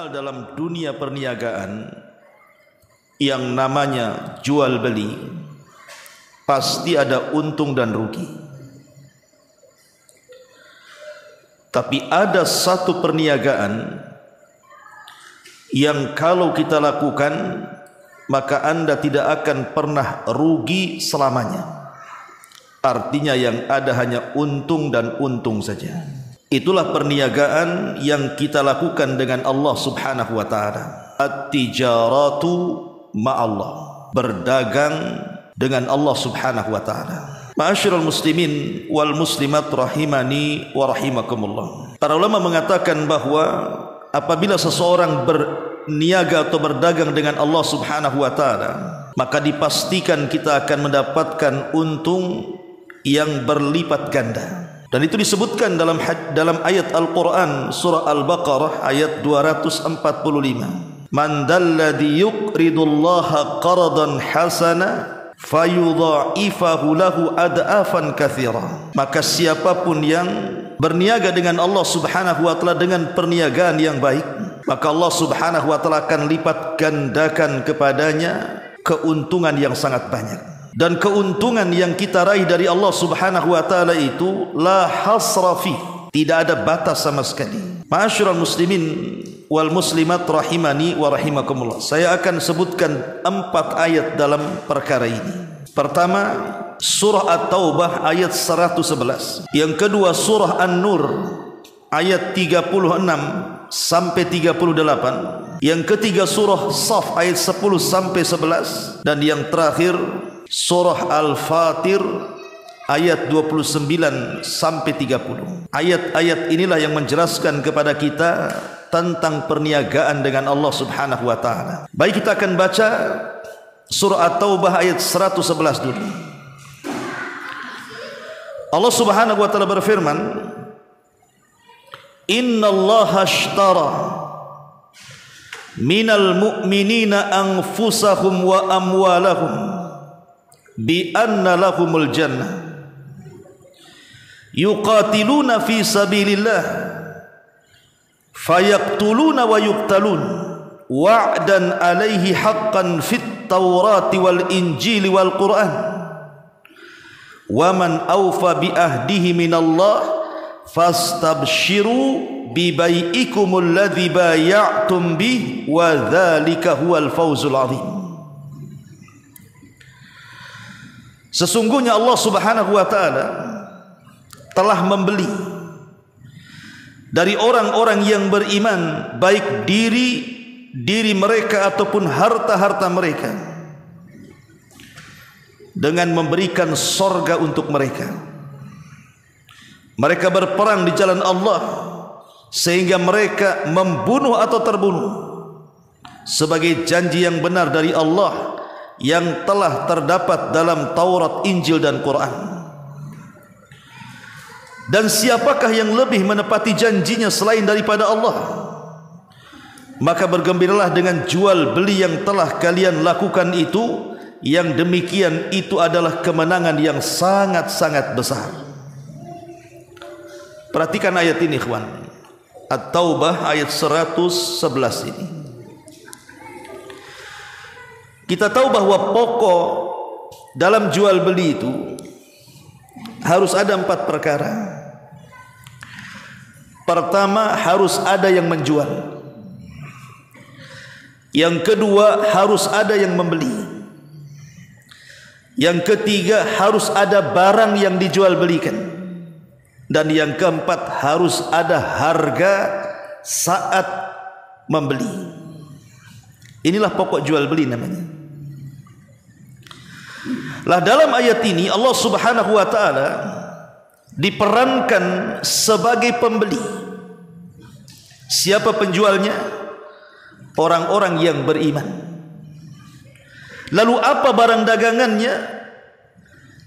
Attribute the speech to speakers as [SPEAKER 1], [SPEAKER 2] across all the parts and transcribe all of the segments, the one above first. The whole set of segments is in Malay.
[SPEAKER 1] dikenal dalam dunia perniagaan yang namanya jual beli, pasti ada untung dan rugi. Tapi ada satu perniagaan yang kalau kita lakukan maka Anda tidak akan pernah rugi selamanya. Artinya yang ada hanya untung dan untung saja. Itulah perniagaan yang kita lakukan dengan Allah Subhanahu wa taala. At-tijaratu ma'allah. Berdagang dengan Allah Subhanahu wa taala. Ma'asyiral muslimin wal muslimat rahimani wa rahimakumullah. Para ulama mengatakan bahwa apabila seseorang berniaga atau berdagang dengan Allah Subhanahu wa taala, maka dipastikan kita akan mendapatkan untung yang berlipat ganda. Dan itu disebutkan dalam ayat Al-Quran surah Al-Baqarah ayat 245. Man dalladhi yuqridullaha qardan hasana fayudha'ifahu lahu ad'afan katsira. Maka siapapun yang berniaga dengan Allah Subhanahu wa taala dengan perniagaan yang baik, maka Allah Subhanahu wa taala akan lipat gandakan kepadanya keuntungan yang sangat banyak. Dan keuntungan yang kita raih dari Allah Subhanahu wa taala itu la hasra fi, tidak ada batas sama sekali. Ma'asyiral muslimin wal muslimat rahimani wa rahimakumullah. Saya akan sebutkan 4 ayat dalam perkara ini. Pertama, surah At-Taubah ayat 111. Yang kedua, surah An-Nur ayat 36 sampai 38. Yang ketiga, surah Shaf ayat 10 sampai 11. Dan yang terakhir, surah Al-Fatir ayat 29 sampai 30. Ayat-ayat inilah yang menjelaskan kepada kita tentang perniagaan dengan Allah Subhanahu wa taala. Baik, kita akan baca surah At-Taubah ayat 111 dulu. Allah Subhanahu wa taala berfirman, Innallaha ashtara minal mu'minina anfusahum wa amwalahum bi anna lahumul jannah yuqatiluna fi sabilillah fayaqtuluna wa yuqtalun wa'dan alaihi haqqan fit taurati wal injili wal quran wa man awfa bi ahdihi minallah fastabshiru bi bai'ikumul ladzi bay'atum bih wa dzalika huwal fawzul 'adzim. Sesungguhnya Allah Subhanahu wa taala telah membeli dari orang-orang yang beriman baik diri mereka ataupun harta-harta mereka dengan memberikan sorga untuk mereka. Mereka berperang di jalan Allah sehingga mereka membunuh atau terbunuh sebagai janji yang benar dari Allah yang telah terdapat dalam Taurat, Injil dan Quran. Dan siapakah yang lebih menepati janjinya selain daripada Allah? Maka bergembiralah dengan jual beli yang telah kalian lakukan itu, yang demikian itu adalah kemenangan yang sangat-sangat besar. Perhatikan ayat ini, ikhwan. At-Taubah ayat 111 ini. Kita tahu bahwa pokok dalam jual beli itu harus ada 4 perkara. Pertama, harus ada yang menjual. Yang kedua, harus ada yang membeli. Yang ketiga, harus ada barang yang dijual belikan. Dan yang keempat, harus ada harga saat membeli. Inilah pokok jual beli namanya. Lah dalam ayat ini Allah Subhanahu wa taala diperankan sebagai pembeli. Siapa penjualnya? Orang-orang yang beriman. Lalu apa barang dagangannya?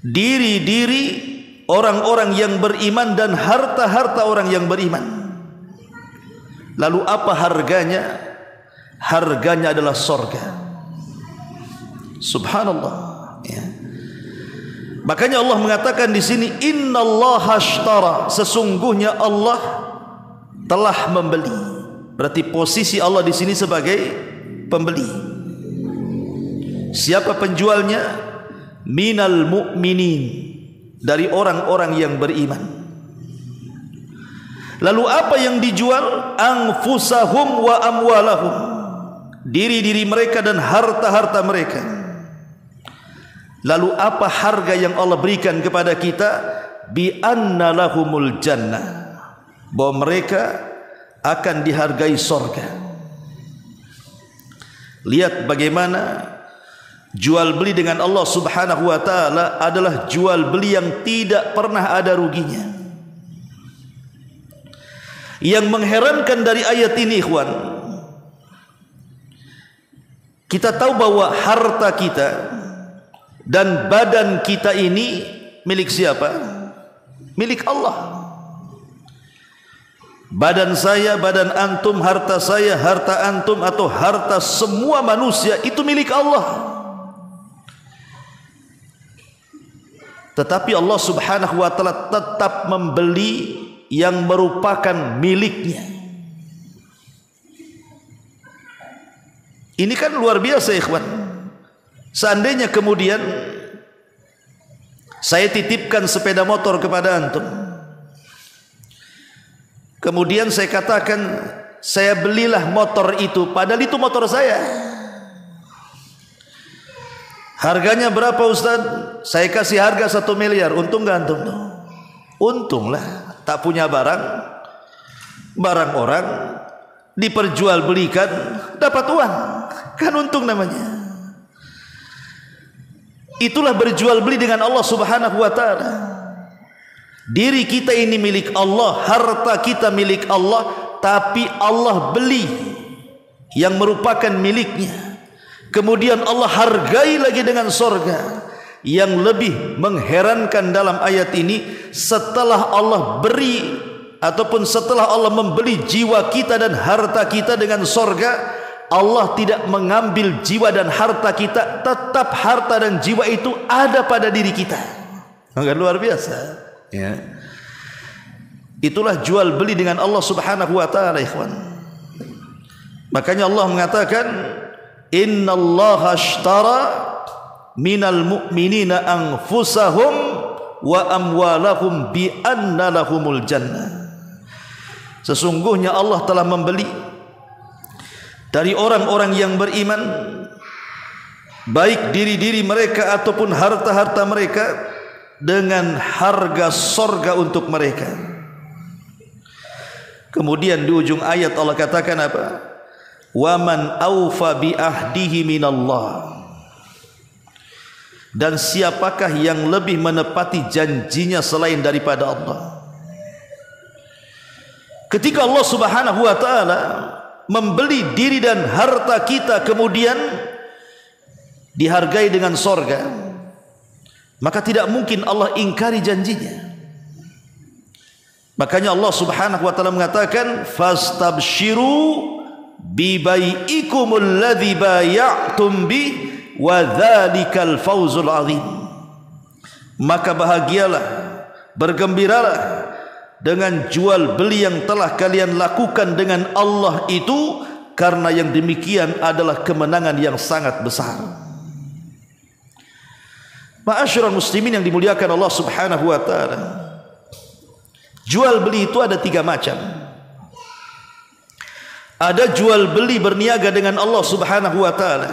[SPEAKER 1] Diri-diri orang-orang yang beriman dan harta-harta orang yang beriman. Lalu apa harganya? Harganya adalah sorga. Subhanallah, ya. Makanya Allah mengatakan di sini, Innallaha ashtara, sesungguhnya Allah telah membeli. Berarti posisi Allah di sini sebagai pembeli. Siapa penjualnya? Minal mu'minin, dari orang-orang yang beriman. Lalu apa yang dijual? Anfusahum wa amwalahum, diri-diri mereka dan harta-harta mereka. Lalu apa harga yang Allah berikan kepada kita? Bi anna lahumul jannah, bahwa mereka akan dihargai surga. Lihat bagaimana jual beli dengan Allah Subhanahu wa taala adalah jual beli yang tidak pernah ada ruginya. Yang mengherankan dari ayat ini, ikhwan, kita tahu bahwa harta kita dan badan kita ini milik siapa? Milik Allah. Badan saya, badan antum, harta saya, harta antum, atau harta semua manusia itu milik Allah. Tetapi Allah Subhanahu wa taala tetap membeli yang merupakan miliknya. Ini kan luar biasa, ikhwan. Seandainya kemudian saya titipkan sepeda motor kepada antum, kemudian saya katakan saya belilah motor itu, padahal itu motor saya. Harganya berapa Ustaz? Saya kasih harga 1 miliar. Untung gak antum? Untung lah. Tak punya barang, barang orang diperjualbelikan, dapat uang, kan untung namanya. Itulah berjual beli dengan Allah Subhanahu wa taala. Diri kita ini milik Allah, harta kita milik Allah, tapi Allah beli yang merupakan miliknya. Kemudian Allah hargai lagi dengan surga. Yang lebih mengherankan dalam ayat ini, setelah Allah beri ataupun setelah Allah membeli jiwa kita dan harta kita dengan surga, Allah tidak mengambil jiwa dan harta kita, tetap harta dan jiwa itu ada pada diri kita. Enggak, luar biasa, ya. Itulah jual beli dengan Allah Subhanahu wa taala, ikhwan. Makanya Allah mengatakan, innallaha ashtara minal mu'minina anfusahum wa amwalahum bi anna lahumul jannah. Sesungguhnya Allah telah membeli dari orang-orang yang beriman, baik diri-diri mereka ataupun harta-harta mereka, dengan harga surga untuk mereka. Kemudian di ujung ayat Allah katakan apa? Wa man awfa bi ahdihi minallah, dan siapakah yang lebih menepati janjinya selain daripada Allah. Ketika Allah Subhanahu wa taala membeli diri dan harta kita, kemudian dihargai dengan surga, maka tidak mungkin Allah ingkari janjinya. Makanya Allah Subhanahu wa taala mengatakan, fastabshiru bi bai'ikumul ladzi bay'tum bi wa dzalikal fawzul azim. Maka bahagialah, bergembiralah dengan jual beli yang telah kalian lakukan dengan Allah itu, karena yang demikian adalah kemenangan yang sangat besar. Ma'asyiral muslimin yang dimuliakan Allah Subhanahu wa taala, jual beli itu ada 3 macam. Ada jual beli berniaga dengan Allah Subhanahu wa taala,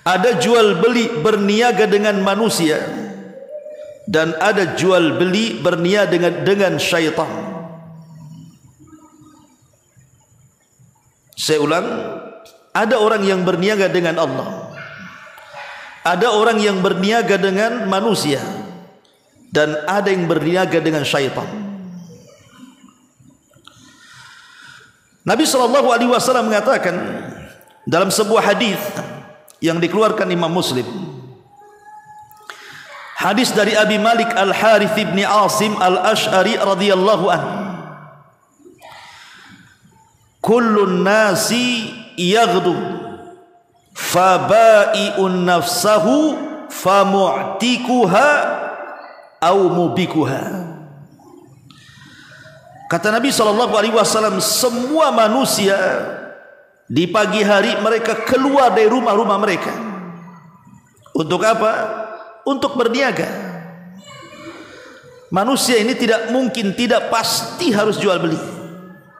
[SPEAKER 1] ada jual beli berniaga dengan manusia, dan ada jual beli berniaga dengan syaitan. Saya ulang, ada orang yang berniaga dengan Allah, ada orang yang berniaga dengan manusia, dan ada yang berniaga dengan syaitan. Nabi SAW mengatakan dalam sebuah hadis yang dikeluarkan Imam Muslim, hadis dari Abi Malik Al-Harith ibn Asim Al-Ash'ari radhiyallahu anhu, kullun nasi yaghdu faba'i'un nafsahu famu'tikuha au mubikuha. Kata Nabi SAW, semua manusia di pagi hari mereka keluar dari rumah-rumah mereka. Untuk apa? Untuk berniaga. Manusia ini tidak mungkin, tidak pasti harus jual beli.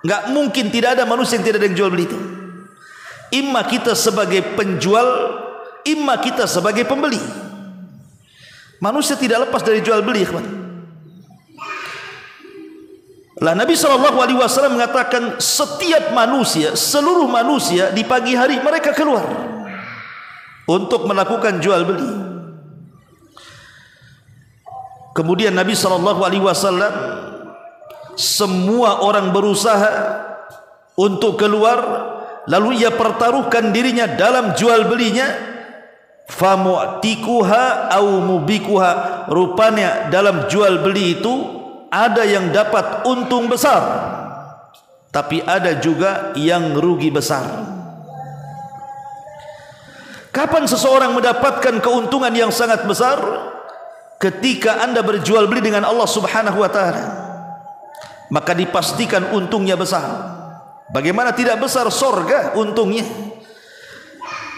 [SPEAKER 1] Enggak mungkin, tidak ada manusia yang tidak ada yang jual beli itu. Imma kita sebagai penjual, imma kita sebagai pembeli. Manusia tidak lepas dari jual beli, ikhwan. Lah Nabi SAW mengatakan setiap manusia, seluruh manusia di pagi hari mereka keluar untuk melakukan jual beli. Kemudian Nabi SAW, semua orang berusaha untuk keluar, lalu ia pertaruhkan dirinya dalam jual belinya. Famu'tikuha au mubikuha, rupanya dalam jual beli itu ada yang dapat untung besar, tapi ada juga yang rugi besar. Kapan seseorang mendapatkan keuntungan yang sangat besar? Ketika Anda berjual beli dengan Allah Subhanahu wa ta'ala, maka dipastikan untungnya besar. Bagaimana tidak besar sorga untungnya?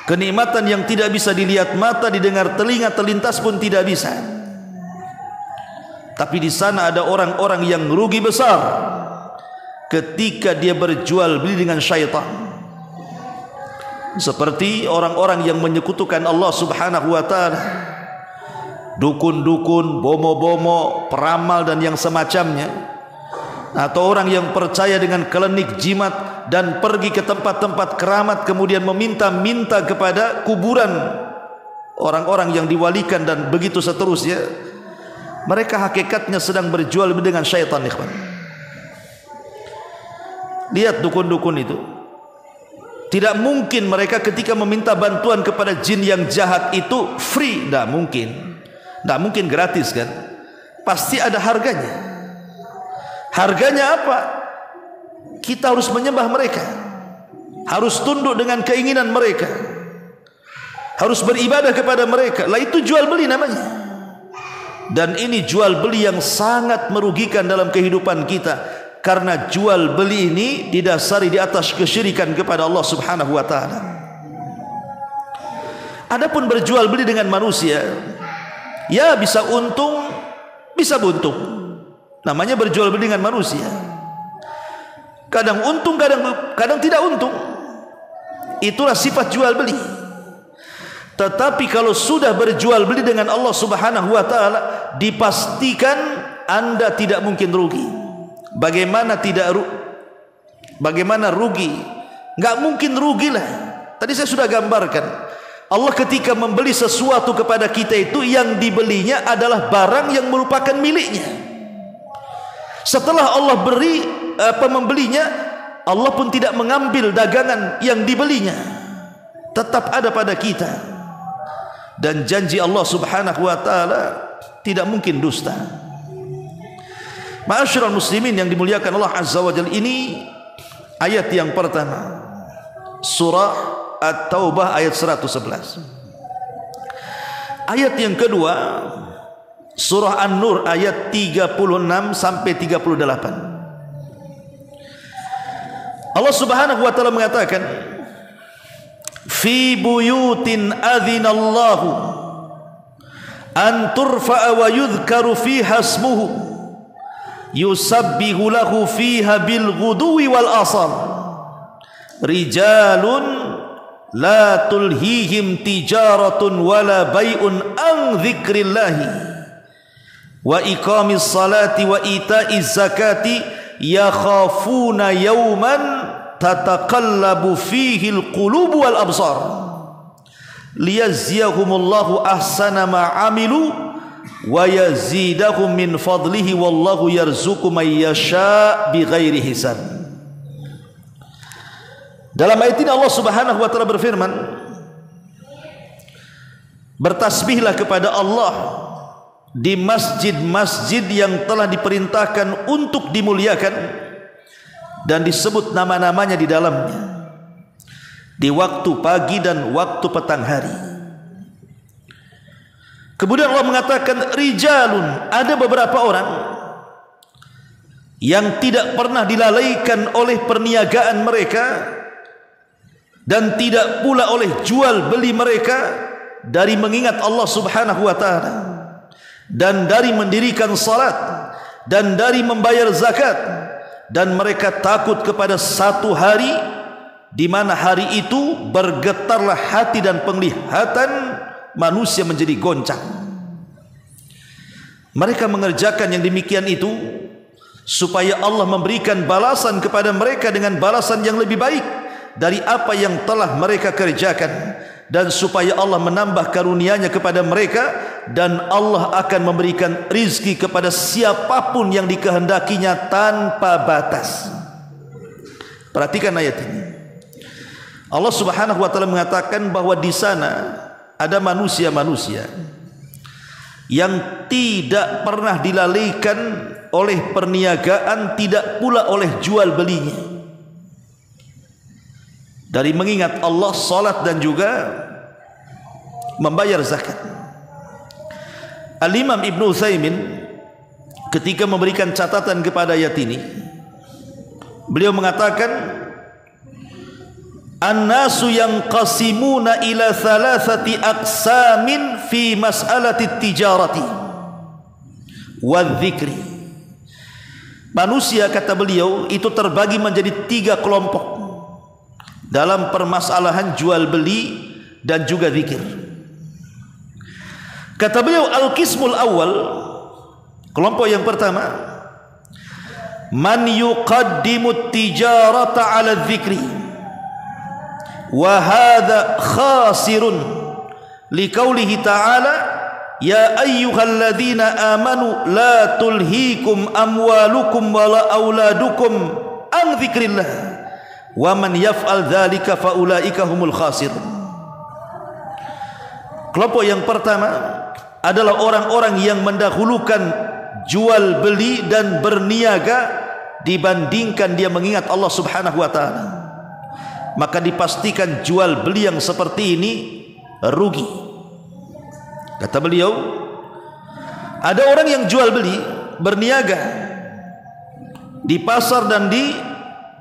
[SPEAKER 1] Kenikmatan yang tidak bisa dilihat mata, didengar telinga, terlintas pun tidak bisa. Tapi di sana ada orang-orang yang rugi besar ketika dia berjual beli dengan syaitan. Seperti orang-orang yang menyekutukan Allah Subhanahu wa ta'ala, dukun-dukun, bomo-bomo, peramal dan yang semacamnya, atau orang yang percaya dengan klinik jimat dan pergi ke tempat-tempat keramat kemudian meminta-minta kepada kuburan orang-orang yang diwalikan dan begitu seterusnya. Mereka hakikatnya sedang berjual beli dengan syaitan, ikhwan. Lihat dukun-dukun itu. Tidak mungkin mereka ketika meminta bantuan kepada jin yang jahat itu free, tidak mungkin. Tidak mungkin gratis kan? Pasti ada harganya. Harganya apa? Kita harus menyembah mereka, harus tunduk dengan keinginan mereka, harus beribadah kepada mereka. Lah itu jual beli namanya. Dan ini jual beli yang sangat merugikan dalam kehidupan kita, karena jual beli ini didasari di atas kesyirikan kepada Allah Subhanahu wa ta'ala. Adapun berjual beli dengan manusia, ya bisa untung, bisa buntung. Namanya berjual beli dengan manusia. Kadang untung, kadang tidak untung. Itulah sifat jual beli. Tetapi kalau sudah berjual beli dengan Allah Subhanahu wa ta'ala, dipastikan Anda tidak mungkin rugi. Bagaimana rugi? Enggak mungkin rugilah. Tadi saya sudah gambarkan. Allah ketika membeli sesuatu kepada kita itu, yang dibelinya adalah barang yang merupakan miliknya. Setelah Allah beri membelinya, Allah pun tidak mengambil dagangan yang dibelinya, tetap ada pada kita. Dan janji Allah Subhanahu wa ta'ala tidak mungkin dusta. Ma'asyiral muslimin yang dimuliakan Allah Azza wa Jalla, ini ayat yang pertama, surah At-Taubah ayat 111. Ayat yang kedua, surah An-Nur ayat 36 sampai 38. Allah Subhanahu wa ta'ala mengatakan, fi buyutin adzinallahu an turfa'a wa yudhkaru fiha ismuhu yusabbihu lahu fiha bil ghuduwi wal asal rijalun la tulhihim tijaratun wala bai'un an dzikrillahi wa iqamis salati wa ita'iz zakati yakhafuna yawman tataqallabu fihi alqulubu wal absar liyaziyahumullahu ahsana ma amilu wa yazidahum min fadlihi wallahu yarzuqu may yasha bighairi hisab. Dalam ayat ini Allah Subhanahu wa ta'ala berfirman, bertasbihlah kepada Allah di masjid-masjid yang telah diperintahkan untuk dimuliakan dan disebut nama-namanya di dalamnya, di waktu pagi dan waktu petang hari. Kemudian Allah mengatakan rijalun, ada beberapa orang yang tidak pernah dilalaikan oleh perniagaan mereka dan tidak pula oleh jual beli mereka dari mengingat Allah Subhanahu wa taala dan dari mendirikan salat dan dari membayar zakat, dan mereka takut kepada satu hari di mana hari itu bergetarlah hati dan penglihatan manusia menjadi goncang. Mereka mengerjakan yang demikian itu supaya Allah memberikan balasan kepada mereka dengan balasan yang lebih baik dari apa yang telah mereka kerjakan, dan supaya Allah menambah karunia-Nya kepada mereka, dan Allah akan memberikan rizki kepada siapapun yang dikehendakinya tanpa batas. Perhatikan ayat ini. Allah Subhanahu wa taala mengatakan bahwa di sana ada manusia-manusia yang tidak pernah dilalaikan oleh perniagaan, tidak pula oleh jual belinya, dari mengingat Allah, salat dan juga membayar zakat. Al-Imam Ibnu Utsaimin ketika memberikan catatan kepada ayat ini, beliau mengatakan an-nasu yanqasimuna ila thalathati aqsamin fi mas'alati tijarati wa dzikri. Manusia, kata beliau, itu terbagi menjadi 3 kelompok dalam permasalahan jual beli dan juga zikir. Kata beliau, al-qismul awal, kelompok yang pertama, man yuqaddimu tijarata ala dzikri wa hadha khasirun liqaulihi ta'ala ya ayyuhalladzina amanu la tulhikum amwalukum wala auladukum an dzikrillah wa man yaf'al dzalika faulaika humul khasirun. Kelompok yang pertama adalah orang-orang yang mendahulukan jual beli dan berniaga dibandingkan dia mengingat Allah Subhanahu wa taala. Maka dipastikan jual beli yang seperti ini rugi. Kata beliau, ada orang yang jual beli, berniaga di pasar dan di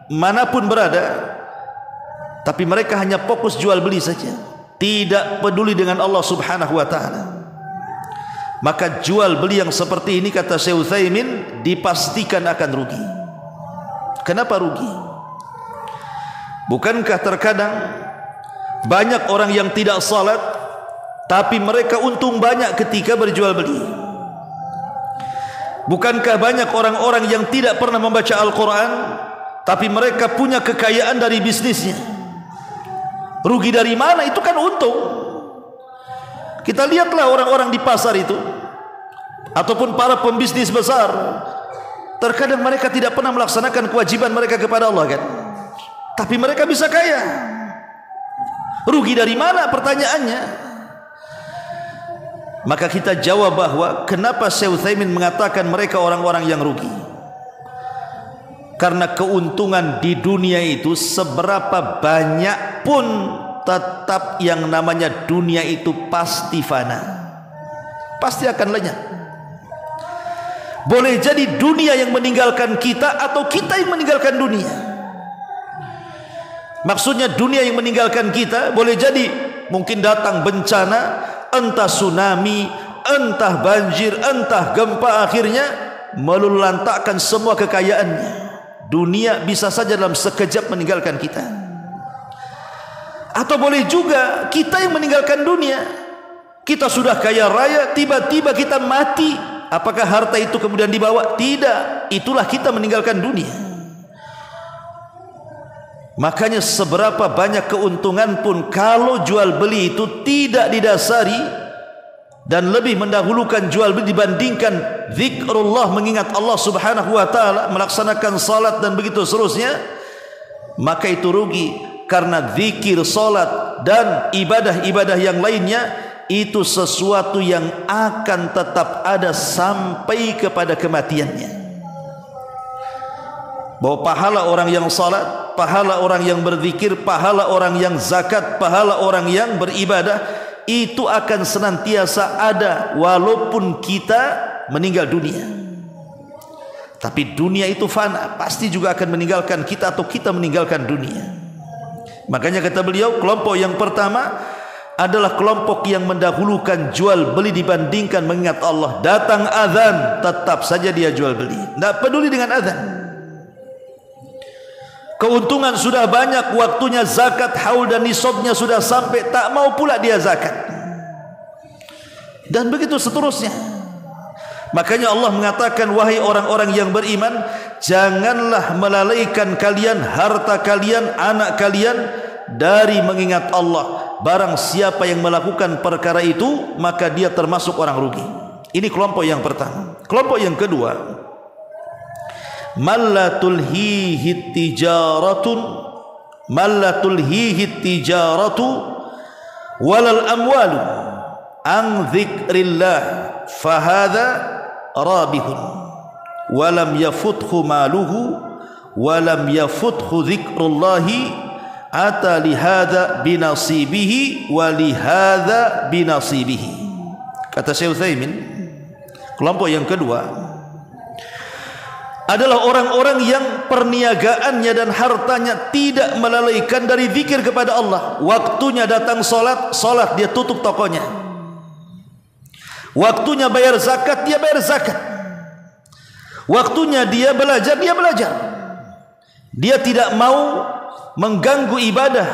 [SPEAKER 1] manapun berada, tapi mereka hanya fokus jual beli saja, tidak peduli dengan Allah Subhanahu wa taala. Maka jual beli yang seperti ini, kata Syekh Utsaimin, dipastikan akan rugi. Kenapa rugi? Bukankah terkadang banyak orang yang tidak salat tapi mereka untung banyak ketika berjual beli? Bukankah banyak orang-orang yang tidak pernah membaca Al-Quran tapi mereka punya kekayaan dari bisnisnya? Rugi dari mana? Itu kan untung. Kita lihatlah orang-orang di pasar itu ataupun para pembisnis besar, terkadang mereka tidak pernah melaksanakan kewajiban mereka kepada Allah, kan? Tapi mereka bisa kaya. Rugi dari mana? Pertanyaannya. Maka kita jawab bahwa kenapa Syekh Utsaimin mengatakan mereka orang-orang yang rugi? Karena keuntungan di dunia itu seberapa banyak pun tetap yang namanya dunia itu pasti fana, pasti akan lenyap. Boleh jadi dunia yang meninggalkan kita atau kita yang meninggalkan dunia. Maksudnya dunia yang meninggalkan kita, boleh jadi mungkin datang bencana, entah tsunami, entah banjir, entah gempa, akhirnya meluluhlantakkan semua kekayaannya. Dunia bisa saja dalam sekejap meninggalkan kita. Atau boleh juga kita yang meninggalkan dunia. Kita sudah kaya raya, tiba-tiba kita mati. Apakah harta itu kemudian dibawa? Tidak. Itulah kita meninggalkan dunia. Makanya seberapa banyak keuntungan pun kalau jual beli itu tidak didasari dan lebih mendahulukan jual beli dibandingkan zikrullah, mengingat Allah Subhanahu wa taala, melaksanakan salat dan begitu seterusnya, maka itu rugi. Karena zikir, salat dan ibadah-ibadah yang lainnya itu sesuatu yang akan tetap ada sampai kepada kematiannya. Bahwa pahala orang yang salat, pahala orang yang berzikir, pahala orang yang zakat, pahala orang yang beribadah itu akan senantiasa ada walaupun kita meninggal dunia. Tapi dunia itu fana, pasti juga akan meninggalkan kita atau kita meninggalkan dunia. Makanya kata beliau, kelompok yang pertama adalah kelompok yang mendahulukan jual beli dibandingkan mengingat Allah. Datang azan, tetap saja dia jual beli, tidak peduli dengan azan. Keuntungan sudah banyak, waktunya zakat haul dan nisabnya sudah sampai, tak mau pula dia zakat. Dan begitu seterusnya. Makanya Allah mengatakan, wahai orang-orang yang beriman, janganlah melalaikan kalian harta kalian, anak kalian dari mengingat Allah. Barang siapa yang melakukan perkara itu, maka dia termasuk orang rugi. Ini kelompok yang pertama. Kelompok yang kedua, mallatul hihi tijaratu walal amwalu an dzikrillah fahadha rabihun walam yafuthu maluhu walam yafuthu dzikrullahi ata lihadha binasibihi walihadha binasibihi. Kata Syekh Utsaimin, kelompok yang kedua adalah orang-orang yang perniagaannya dan hartanya tidak melalaikan dari zikir kepada Allah. Waktunya datang solat, solat dia tutup tokonya. Waktunya bayar zakat, dia bayar zakat. Waktunya dia belajar, dia belajar. Dia tidak mau mengganggu ibadah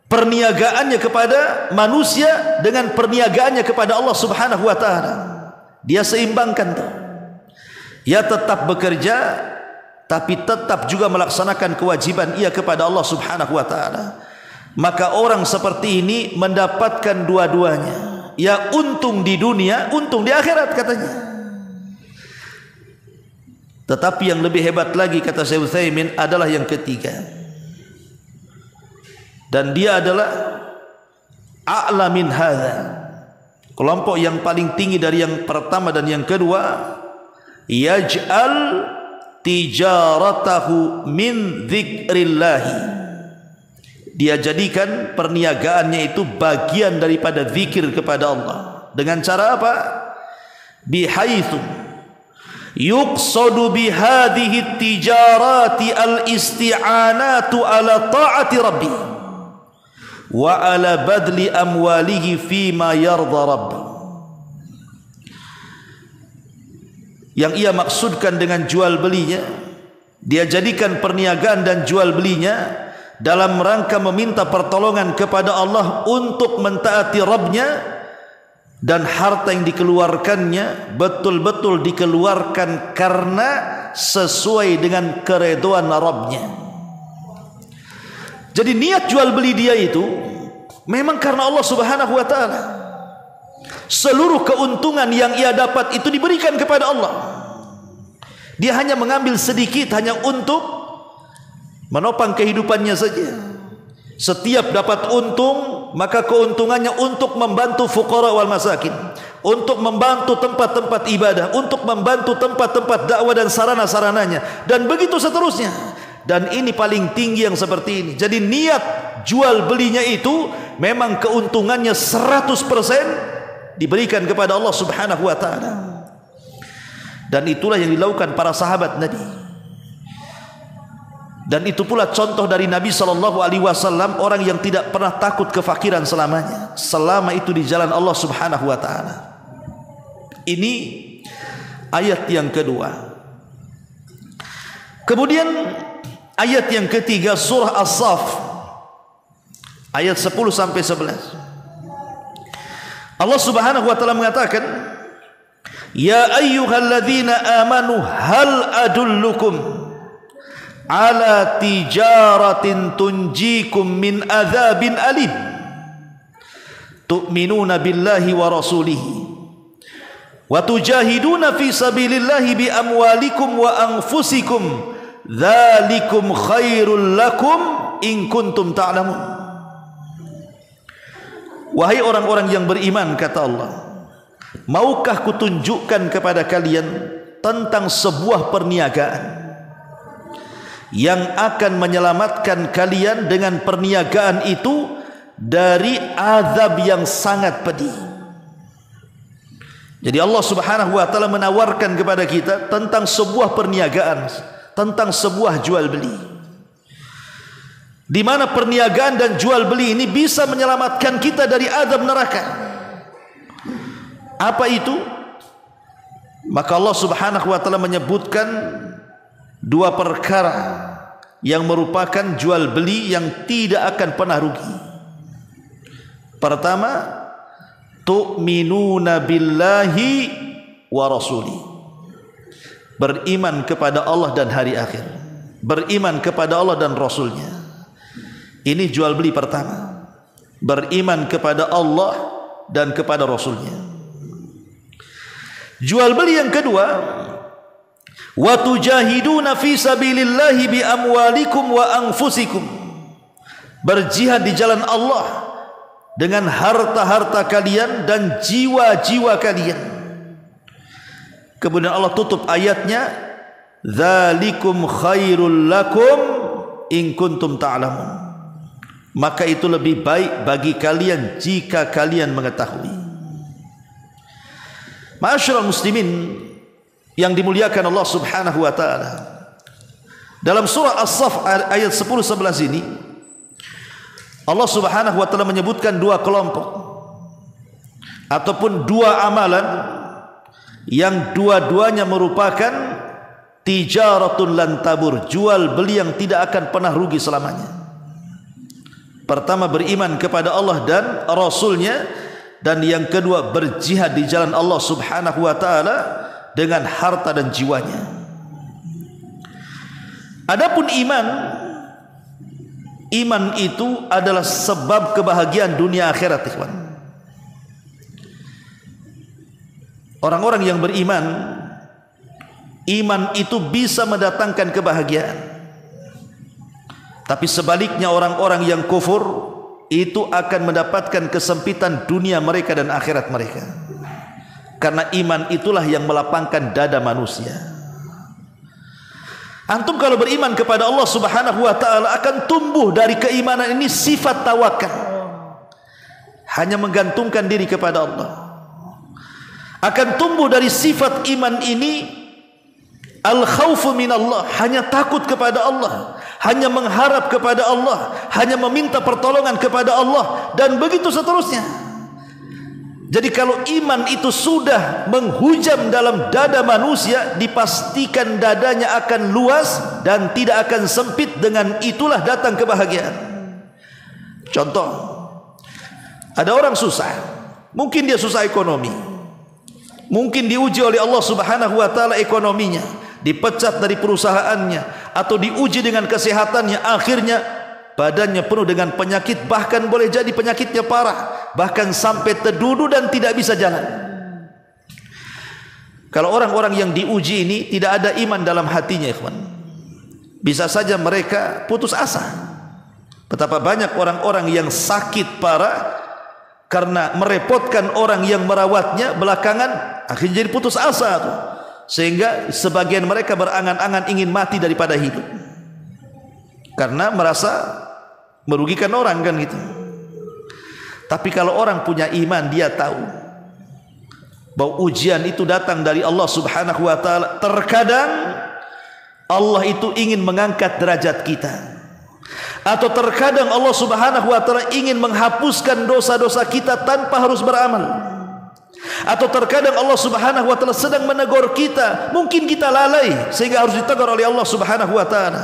[SPEAKER 1] perniagaannya kepada manusia dengan perniagaannya kepada Allah Subhanahu wa taala. Dia seimbangkan tuh. Ia tetap bekerja, tapi tetap juga melaksanakan kewajiban ia kepada Allah Subhanahu wa taala. Maka orang seperti ini mendapatkan dua-duanya. Ya untung di dunia, untung di akhirat katanya. Tetapi yang lebih hebat lagi kata Syekh Utsaimin adalah yang ketiga. Dan dia adalah a'la min hadza. Kelompok yang paling tinggi dari yang pertama dan yang kedua, yaj'al tijaratahu min dzikrillah. Dia jadikan perniagaannya itu bagian daripada zikir kepada Allah. Dengan cara apa? Bihaitsu yuqsadu bihadhihi tijarati al-isti'anatu ala ta'ati rabbi wa ala badli amwalihi fima yarda rabbi. Yang ia maksudkan dengan jual belinya, dia jadikan perniagaan dan jual belinya dalam rangka meminta pertolongan kepada Allah untuk mentaati Rabbnya, dan harta yang dikeluarkannya betul-betul dikeluarkan karena sesuai dengan keridhaan Rabbnya. Jadi niat jual beli dia itu memang karena Allah Subhanahu wa taala. Seluruh keuntungan yang ia dapat itu diberikan kepada Allah. Dia hanya mengambil sedikit hanya untuk menopang kehidupannya saja. Setiap dapat untung, maka keuntungannya untuk membantu fuqara wal masakin, untuk membantu tempat-tempat ibadah, untuk membantu tempat-tempat dakwah dan sarana-sarananya, dan begitu seterusnya. Dan ini paling tinggi yang seperti ini. Jadi niat jual belinya itu memang keuntungannya 100% diberikan kepada Allah Subhanahu wa taala. Dan itulah yang dilakukan para sahabat Nabi. Dan itu pula contoh dari Nabi SAW, orang yang tidak pernah takut kefakiran selamanya, selama itu di jalan Allah Subhanahu wa taala. Ini ayat yang kedua. Kemudian ayat yang ketiga, surah As-Saff ayat 10 sampai 11. Allah Subhanahu wa taala mengatakan, ya ayyuhalladzina amanu hal adullukum ala tijaratin tunjikum min adzabin alim tu'minuna billahi wa rasulihi wa tujahiduna fi sabilillahi bi amwalikum wa anfusikum dzalikum khairul lakum in kuntum ta'lamun. Wahai orang-orang yang beriman, kata Allah, maukah kutunjukkan kepada kalian tentang sebuah perniagaan yang akan menyelamatkan kalian dengan perniagaan itu dari azab yang sangat pedih. Jadi Allah Subhanahu wa taala menawarkan kepada kita tentang sebuah perniagaan, tentang sebuah jual beli, di mana perniagaan dan jual beli ini bisa menyelamatkan kita dari azab neraka. Apa itu? Maka Allah Subhanahu wa taala menyebutkan dua perkara yang merupakan jual beli yang tidak akan pernah rugi. Pertama, tu'minuna billahi wa rasuli, beriman kepada Allah dan hari akhir, beriman kepada Allah dan Rasulnya. Ini jual beli pertama, beriman kepada Allah dan kepada Rasulnya. Jual beli yang kedua, wa tujahiduna fi sabilillahi bi amwalikum wa anfusikum, berjihad di jalan Allah dengan harta-harta kalian dan jiwa-jiwa kalian. Kemudian Allah tutup ayatnya, dzalikum khairul lakum in kuntum ta'lamun, maka itu lebih baik bagi kalian jika kalian mengetahui. Ma'asyiral muslimin yang dimuliakan Allah Subhanahu wa taala, dalam surah As-Saff ayat 10-11 ini Allah Subhanahu wa taala menyebutkan dua kelompok ataupun dua amalan yang dua-duanya merupakan tijaratun lan tabur, jual beli yang tidak akan pernah rugi selamanya. Pertama, beriman kepada Allah dan Rasulnya, dan yang kedua, berjihad di jalan Allah Subhanahu wa taala dengan harta dan jiwanya. Adapun iman, iman itu adalah sebab kebahagiaan dunia akhirat, ikhwan. Orang-orang yang beriman, iman itu bisa mendatangkan kebahagiaan. Tapi sebaliknya orang-orang yang kufur itu akan mendapatkan kesempitan dunia mereka dan akhirat mereka. Karena iman itulah yang melapangkan dada manusia. Antum kalau beriman kepada Allah Subhanahu wa taala akan tumbuh dari keimanan ini sifat tawakal, hanya menggantungkan diri kepada Allah. Akan tumbuh dari sifat iman ini al-khaufu minallah, hanya takut kepada Allah, hanya mengharap kepada Allah, hanya meminta pertolongan kepada Allah, dan begitu seterusnya. Jadi kalau iman itu sudah menghujam dalam dada manusia, dipastikan dadanya akan luas dan tidak akan sempit. Dengan itulah datang kebahagiaan. Contoh, ada orang susah, mungkin dia susah ekonomi, mungkin diuji oleh Allah Subhanahu wa taala ekonominya, dipecat dari perusahaannya, atau diuji dengan kesehatannya, akhirnya badannya penuh dengan penyakit, bahkan boleh jadi penyakitnya parah, bahkan sampai terduduk dan tidak bisa jalan. Kalau orang-orang yang diuji ini tidak ada iman dalam hatinya, ikhwan, bisa saja mereka putus asa. Betapa banyak orang-orang yang sakit parah karena merepotkan orang yang merawatnya, belakangan akhirnya jadi putus asa tuh. Sehingga sebagian mereka berangan-angan ingin mati daripada hidup, karena merasa merugikan orang, kan gitu. Tapi kalau orang punya iman, dia tahu bahwa ujian itu datang dari Allah Subhanahu wa taala. Terkadang Allah itu ingin mengangkat derajat kita, atau terkadang Allah Subhanahu wa taala ingin menghapuskan dosa-dosa kita tanpa harus beramal, atau terkadang Allah Subhanahu wa taala sedang menegur kita, mungkin kita lalai sehingga harus ditegur oleh Allah Subhanahu wa taala.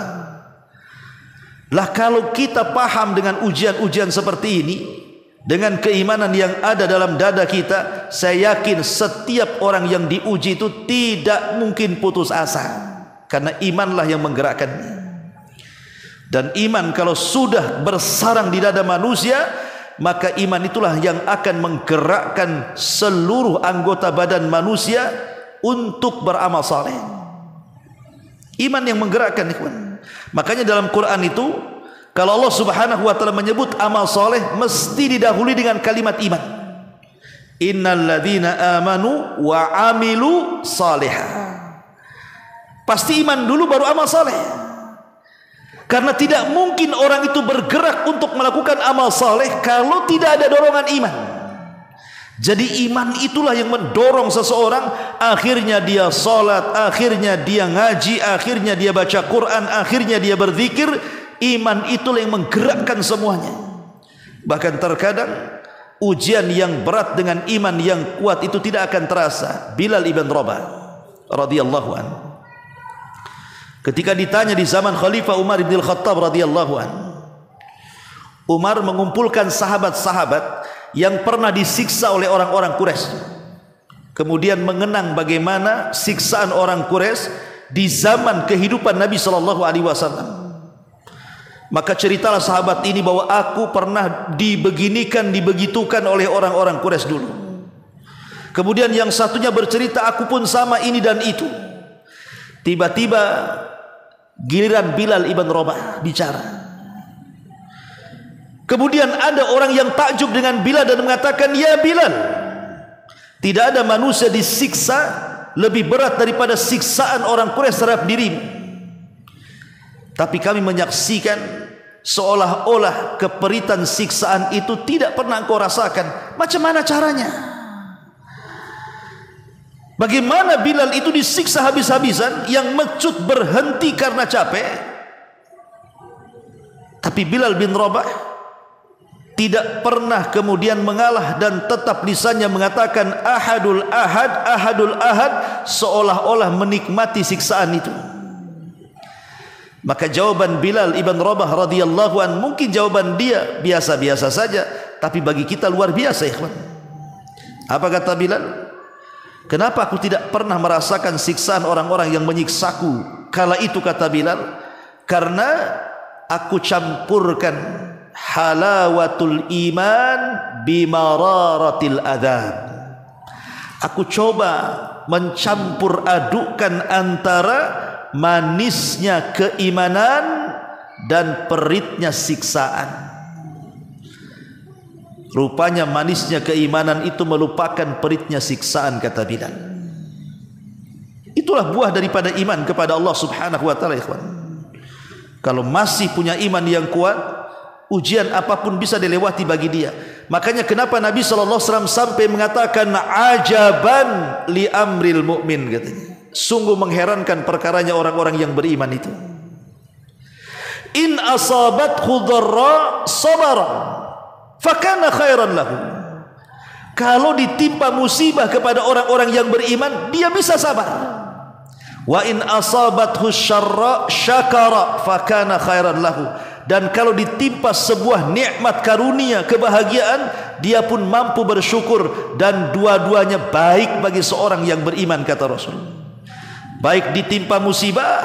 [SPEAKER 1] Lah kalau kita paham dengan ujian-ujian seperti ini, dengan keimanan yang ada dalam dada kita, saya yakin setiap orang yang diuji itu tidak mungkin putus asa, karena imanlah yang menggerakkannya. Dan iman kalau sudah bersarang di dada manusia, maka iman itulah yang akan menggerakkan seluruh anggota badan manusia untuk beramal saleh. Iman yang menggerakkan, ikhwan. Makanya dalam Quran itu, kalau Allah Subhanahu wa taala menyebut amal soleh, mesti didahului dengan kalimat iman. Innal ladzina amanu wa amilu salihah. Pasti iman dulu baru amal soleh. Karena tidak mungkin orang itu bergerak untuk melakukan amal soleh kalau tidak ada dorongan iman. Jadi iman itulah yang mendorong seseorang, akhirnya dia salat, akhirnya dia ngaji, akhirnya dia baca Quran, akhirnya dia berzikir. Iman itulah yang menggerakkan semuanya. Bahkan terkadang ujian yang berat dengan iman yang kuat itu tidak akan terasa. Bilal ibn Rabah radhiyallahu anhu, ketika ditanya di zaman Khalifah Umar bin Khattab radhiyallahu anhu, Umar mengumpulkan sahabat-sahabat yang pernah disiksa oleh orang-orang Quraisy, kemudian mengenang bagaimana siksaan orang Quraisy di zaman kehidupan Nabi sallallahu alaihi wasallam. Maka ceritalah sahabat ini bahwa aku pernah dibeginikan, dibegitukan oleh orang-orang Quraisy dulu. Kemudian yang satunya bercerita, aku pun sama ini dan itu. Tiba-tiba giliran Bilal ibn Rabah bicara. Kemudian ada orang yang takjub dengan Bilal dan mengatakan, ya Bilal, tidak ada manusia disiksa lebih berat daripada siksaan orang Quraisy terhadap dirimu. Tapi kami menyaksikan seolah-olah keperitan siksaan itu tidak pernah engkau rasakan. Macam mana caranya? Bagaimana Bilal itu disiksa habis-habisan, yang mecut berhenti karena capek, tapi Bilal bin Rabah tidak pernah kemudian mengalah dan tetap lisannya mengatakan ahadul ahad, ahadul ahad, seolah-olah menikmati siksaan itu. Maka jawaban Bilal ibn Rabah radhiyallahu an, mungkin jawaban dia biasa-biasa saja, tapi bagi kita luar biasa, ikhwan. Apa kata Bilal? Kenapa aku tidak pernah merasakan siksaan orang-orang yang menyiksaku kala itu, kata Bilal? Karena aku campurkan halawatul iman bimararatil adab. Aku coba mencampur adukkan antara manisnya keimanan dan peritnya siksaan. Rupanya manisnya keimanan itu melupakan peritnya siksaan, kata Bilal. Itulah buah daripada iman kepada Allah subhanahu wa ta'ala, ikhwan. Kalau masih punya iman yang kuat, ujian apapun bisa dilewati bagi dia. Makanya kenapa Nabi SAW sampai mengatakan ajaban li amril mu'min, katanya. Sungguh mengherankan perkaranya orang-orang yang beriman itu. In asabathu dharra sabara fakana khairan lahu. Kalau ditimpa musibah kepada orang-orang yang beriman, dia bisa sabar. Wa in asabathu syarra syakara fakana khairan lahu. Dan kalau ditimpa sebuah nikmat karunia, kebahagiaan, dia pun mampu bersyukur, dan dua-duanya baik bagi seorang yang beriman, kata Rasul. Baik ditimpa musibah,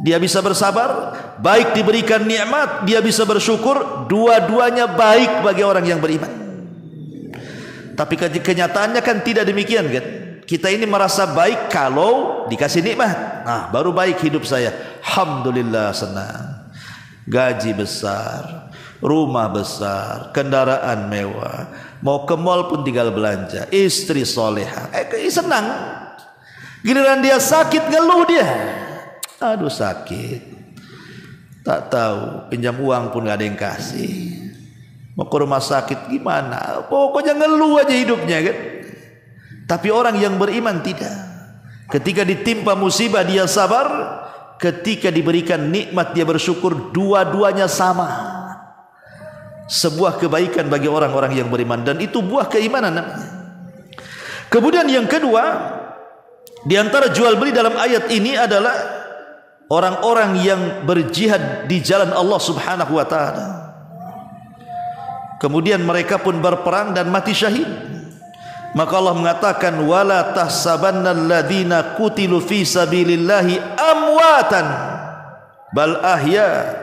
[SPEAKER 1] dia bisa bersabar. Baik diberikan nikmat, dia bisa bersyukur. Dua-duanya baik bagi orang yang beriman. Tapi kenyataannya kan tidak demikian, kan? Kita ini merasa baik kalau dikasih nikmat. Nah, baru baik hidup saya. Alhamdulillah, senang. Gaji besar, rumah besar, kendaraan mewah, mau ke mall pun tinggal belanja, istri solehah, senang. Giliran dia sakit, ngeluh dia. Aduh sakit, tak tahu, pinjam uang pun gak ada yang kasih. Mau ke rumah sakit gimana? Pokoknya ngeluh aja hidupnya, kan? Tapi orang yang beriman tidak. Ketika ditimpa musibah dia sabar, ketika diberikan nikmat dia bersyukur. Dua-duanya sama. Sebuah kebaikan bagi orang-orang yang beriman, dan itu buah keimanan namanya. Kemudian yang kedua, di antara jual beli dalam ayat ini adalah orang-orang yang berjihad di jalan Allah subhanahu wa ta'ala. Kemudian mereka pun berperang dan mati syahid. Maka Allah mengatakan, wala tahsabanna alladhina qutilu fi sabilillahi amwatan bal ahya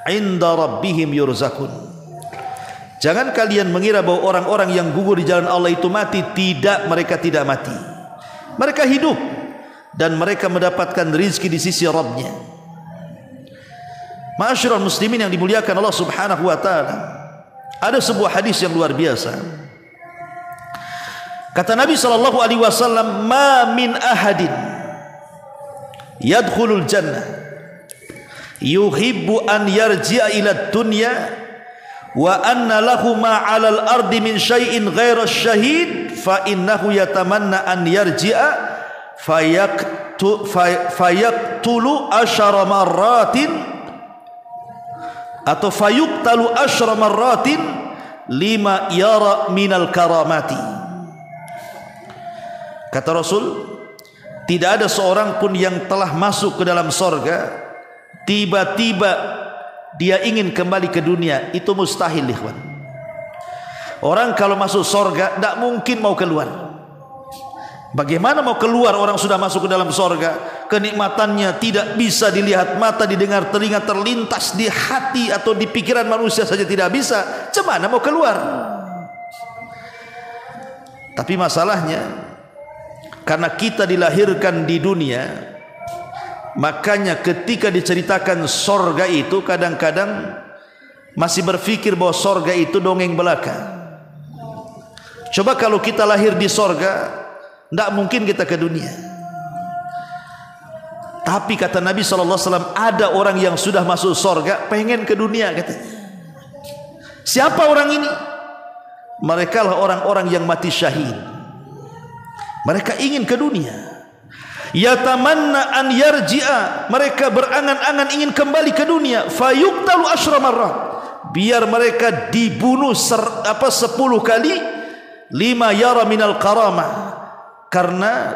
[SPEAKER 1] inda rabbihim yurzakun. Jangan kalian mengira bahwa orang-orang yang gugur di jalan Allah itu mati. Tidak, mereka tidak mati. Mereka hidup dan mereka mendapatkan rizki di sisi Rabbnya. Ma'asyiral muslimin yang dimuliakan Allah subhanahu wa ta'ala, ada sebuah hadis yang luar biasa. Kata Nabi SAW, ma min ahadin yadkhulul jannah yuhibbu an yarji'a ila dunya wa anna lahu ma 'alal ardi min syai'in ghaira syahid fa innahu yatamanna an yarji'a fayaqtulu asyara marratin atau fayuqtalu asyara marratin lima yara minal karamati. Kata Rasul, tidak ada seorang pun yang telah masuk ke dalam sorga tiba-tiba dia ingin kembali ke dunia. Itu mustahil, ikhwan. Orang kalau masuk sorga tidak mungkin mau keluar. Bagaimana mau keluar orang sudah masuk ke dalam sorga? Kenikmatannya tidak bisa dilihat mata, didengar telinga, terlintas di hati atau di pikiran manusia saja tidak bisa. Cemana mau keluar? Tapi masalahnya, karena kita dilahirkan di dunia, makanya ketika diceritakan sorga itu kadang-kadang masih berpikir bahwa sorga itu dongeng belaka. Coba kalau kita lahir di sorga, tidak mungkin kita ke dunia. Tapi kata Nabi SAW, ada orang yang sudah masuk sorga pengen ke dunia katanya. Siapa orang ini? Mereka lah orang-orang yang mati syahid. Mereka ingin ke dunia. Yatamanna an yarji'a, mereka berangan-angan ingin kembali ke dunia. Fayuqtalu asyra marrat, biar mereka dibunuh 10 kali. Lima yara minal karamah, karena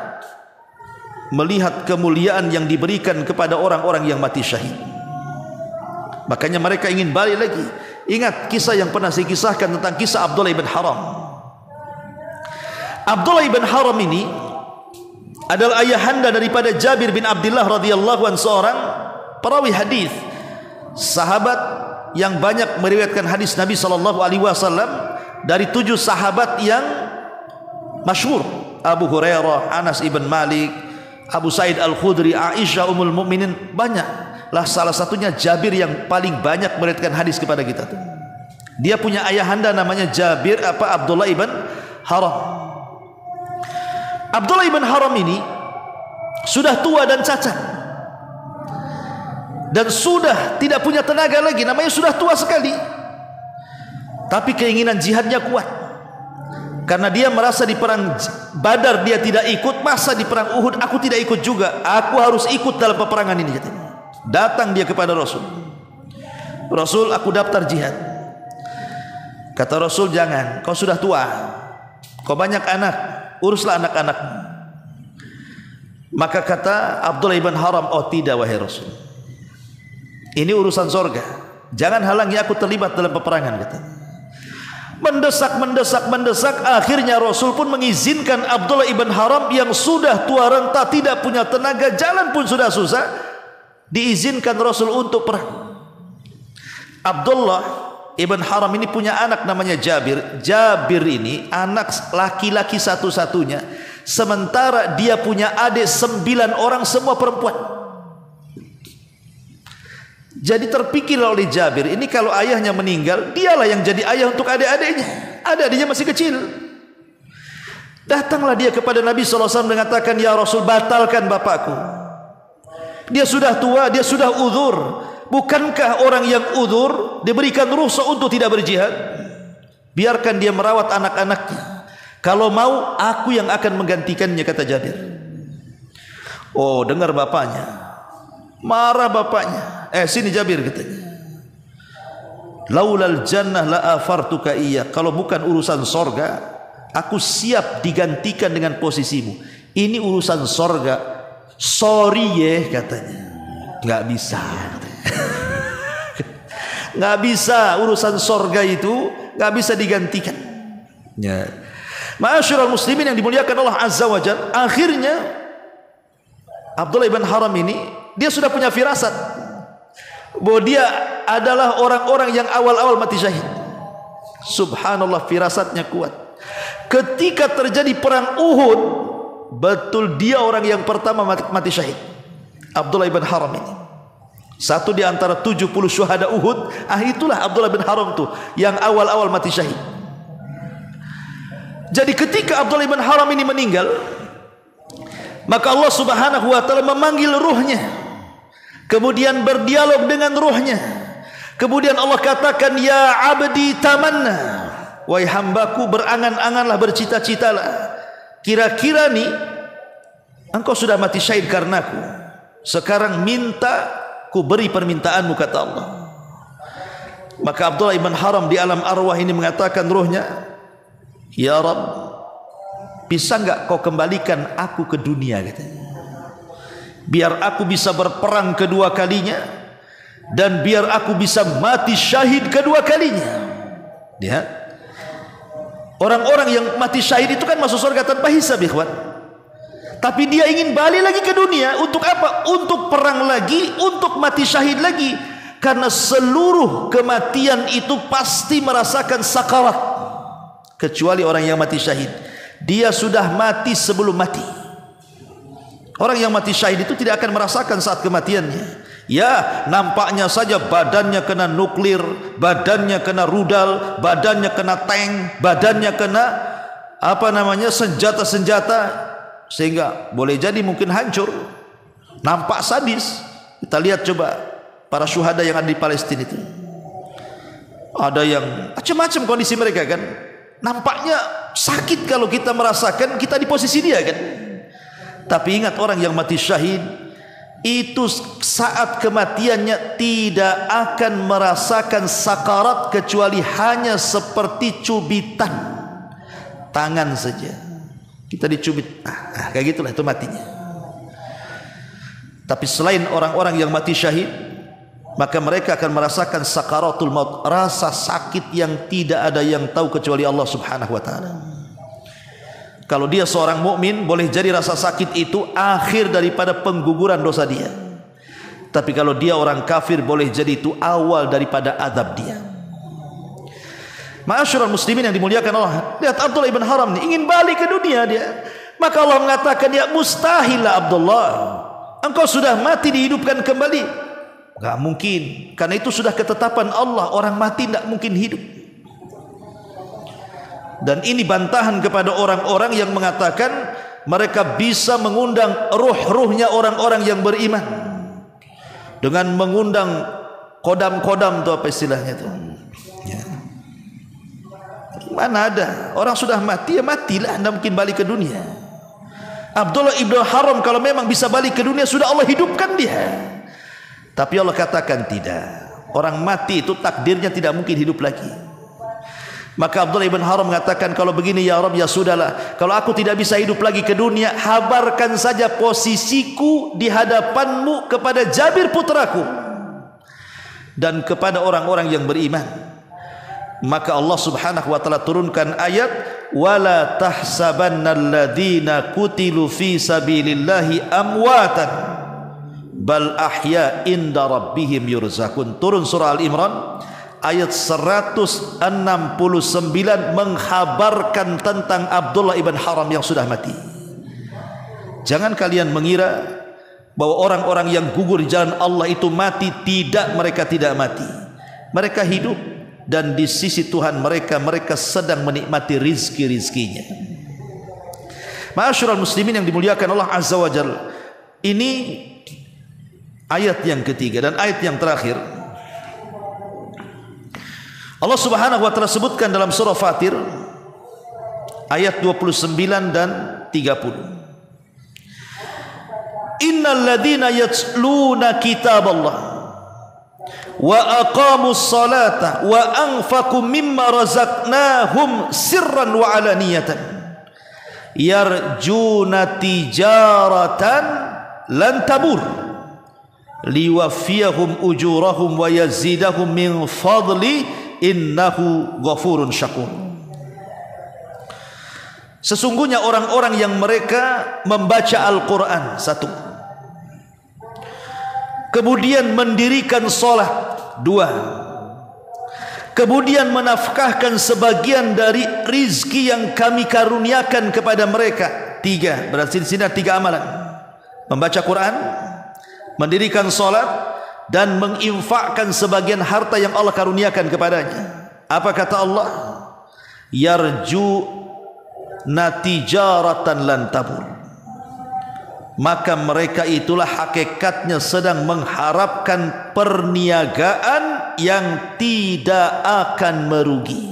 [SPEAKER 1] melihat kemuliaan yang diberikan kepada orang-orang yang mati syahid. Makanya mereka ingin balik lagi. Ingat kisah yang pernah saya kisahkan tentang kisah Abdullah ibn Haram. Abdullah ibn Haram ini adalah ayahanda daripada Jabir bin Abdullah radhiyallahu anhu, seorang perawi hadis, sahabat yang banyak meriwayatkan hadis Nabi SAW. Dari 7 sahabat yang masyhur, Abu Hurairah, Anas ibn Malik, Abu Sa'id Al-Khudri, Aisyah Ummul Mukminin, banyak lah. Salah satunya Jabir yang paling banyak meriwayatkan hadis kepada kita. Dia punya ayahanda namanya Jabir Abdullah ibn Haram. Abdullah ibn Haram ini sudah tua dan cacat, dan sudah tidak punya tenaga lagi, namanya sudah tua sekali. Tapi keinginan jihadnya kuat, karena dia merasa di perang Badar dia tidak ikut, masa di perang Uhud aku tidak ikut juga, aku harus ikut dalam peperangan ini. Datang dia kepada Rasul, Rasul, aku daftar jihad. Kata Rasul, jangan, kau sudah tua, kau banyak anak, uruslah anak-anak. Maka kata Abdullah ibn Haram, oh tidak wahai Rasul, ini urusan sorga, jangan halangi aku terlibat dalam peperangan. Katanya. Mendesak, akhirnya Rasul pun mengizinkan Abdullah ibn Haram yang sudah tua renta, tidak punya tenaga, jalan pun sudah susah, diizinkan Rasul untuk perang. Abdullah ibn Haram ini punya anak namanya Jabir. Jabir ini anak laki-laki satu-satunya, sementara dia punya adik 9 orang, semua perempuan. Jadi terpikir oleh Jabir, ini kalau ayahnya meninggal, dialah yang jadi ayah untuk adik-adiknya. Adik-adiknya masih kecil. Datanglah dia kepada Nabi SAW mengatakan, ya Rasul, batalkan bapakku. Dia sudah tua, dia sudah uzur. Bukankah orang yang uzur diberikan rukhsah untuk tidak berjihad? Biarkan dia merawat anak-anaknya. Kalau mau, aku yang akan menggantikannya, kata Jabir. Oh, dengar bapaknya. Marah bapaknya. Sini Jabir, katanya. Laulal jannah la afartuka iya. Kalau bukan urusan sorga, aku siap digantikan dengan posisimu. Ini urusan sorga. Sorry ya, katanya. Nggak bisa. Nggak bisa, urusan sorga itu nggak bisa digantikan. Ya. Ma'asyiral muslimin yang dimuliakan Allah Azza wa Jalla. Akhirnya Abdullah ibn Haram ini, dia sudah punya firasat bahwa dia adalah orang-orang yang awal-awal mati syahid. Subhanallah, firasatnya kuat. Ketika terjadi perang Uhud, betul dia orang yang pertama mati syahid. Abdullah ibn Haram ini satu di antara 70 syuhada Uhud. Itulah Abdullah bin Haram tuh yang awal-awal mati syahid. Jadi ketika Abdullah bin Haram ini meninggal, maka Allah Subhanahu wa taala memanggil ruhnya, kemudian berdialog dengan ruhnya. Kemudian Allah katakan, ya abdi tamanna, wahai hambaku berangan-anganlah, bercita-citalah, kira-kira nih engkau sudah mati syahid karenaku, sekarang minta ku beri permintaanmu, kata Allah. Maka Abdullah ibn Haram di alam arwah ini mengatakan ruhnya, ya Rabb, bisa enggak kau kembalikan aku ke dunia, katanya, biar aku bisa berperang kedua kalinya, dan biar aku bisa mati syahid kedua kalinya. Lihat, orang-orang yang mati syahid itu kan masuk surga tanpa hisab, ikhwan. Tapi dia ingin balik lagi ke dunia. Untuk apa? Untuk perang lagi, untuk mati syahid lagi. Karena seluruh kematian itu pasti merasakan sakarat, kecuali orang yang mati syahid. Dia sudah mati sebelum mati. Orang yang mati syahid itu tidak akan merasakan saat kematiannya. Ya, nampaknya saja badannya kena nuklir, badannya kena rudal, badannya kena tank, badannya kena senjata-senjata, sehingga boleh jadi mungkin hancur, nampak sadis. Kita lihat coba para syuhada yang ada di Palestina itu, ada yang macam-macam kondisi mereka kan, nampaknya sakit kalau kita merasakan kita di posisi dia kan. Tapi ingat, orang yang mati syahid itu saat kematiannya tidak akan merasakan sakarat, kecuali hanya seperti cubitan tangan saja. Kita dicubit, kayak gitulah itu matinya. Tapi selain orang-orang yang mati syahid, maka mereka akan merasakan sakaratul maut, rasa sakit yang tidak ada yang tahu kecuali Allah Subhanahu wa taala. Kalau dia seorang mukmin, boleh jadi rasa sakit itu akhir daripada pengguguran dosa dia. Tapi kalau dia orang kafir, boleh jadi itu awal daripada azab dia. Ma'asyiral muslimin yang dimuliakan Allah, lihat Abdullah ibn Haram ini ingin balik ke dunia dia. Maka Allah mengatakan, ya mustahil Abdullah, engkau sudah mati dihidupkan kembali. Gak mungkin, karena itu sudah ketetapan Allah, orang mati tidak mungkin hidup. Dan ini bantahan kepada orang-orang yang mengatakan mereka bisa mengundang ruh-ruhnya orang-orang yang beriman dengan mengundang kodam-kodam, itu apa istilahnya itu ya. Mana ada, orang sudah mati ya matilah, tidak mungkin balik ke dunia. Abdullah ibn Haram kalau memang bisa balik ke dunia, sudah Allah hidupkan dia. Tapi Allah katakan tidak, orang mati itu takdirnya tidak mungkin hidup lagi. Maka Abdullah ibn Haram mengatakan, kalau begini ya Rabb, ya sudahlah, kalau aku tidak bisa hidup lagi ke dunia, habarkan saja posisiku di hadapanmu kepada Jabir putraku dan kepada orang-orang yang beriman. Maka Allah Subhanahu wa taala turunkan ayat, wala tahsabannalladzina qutilu fi sabilillahi amwatan bal ahya inda rabbihim yurzakun. Turun surah Al-Imran ayat 169, menghabarkan tentang Abdullah ibn Haram yang sudah mati. Jangan kalian mengira bahwa orang-orang yang gugur di jalan Allah itu mati. Tidak, mereka tidak mati, mereka hidup, dan di sisi Tuhan mereka sedang menikmati rizki-rizkinya. Ma'asyiral muslimin yang dimuliakan Allah Azza wa Jalla, ini ayat yang ketiga dan ayat yang terakhir. Allah Subhanahu wa taala sebutkan dalam surah Fatir ayat 29 dan 30. Innal ladzina yatluna kitaballah wa aqamus salata wa anfaqu mimma razaqnahum sirran wa alaniyatan yarjuna tijaratan lan tabur liwafiyahum ujurahum wa yazidahum min fadli innahu ghafurun syakur. Sesungguhnya orang-orang yang mereka membaca Al-Quran, satu, kemudian mendirikan solat, dua, kemudian menafkahkan sebagian dari rizki yang kami karuniakan kepada mereka, tiga, berarti di sini ada tiga amalan: membaca Quran, mendirikan solat, dan menginfakkan sebagian harta yang Allah karuniakan kepadanya. Apa kata Allah? Yarju natijaratan lan tabur. Maka mereka itulah hakikatnya sedang mengharapkan perniagaan yang tidak akan merugi,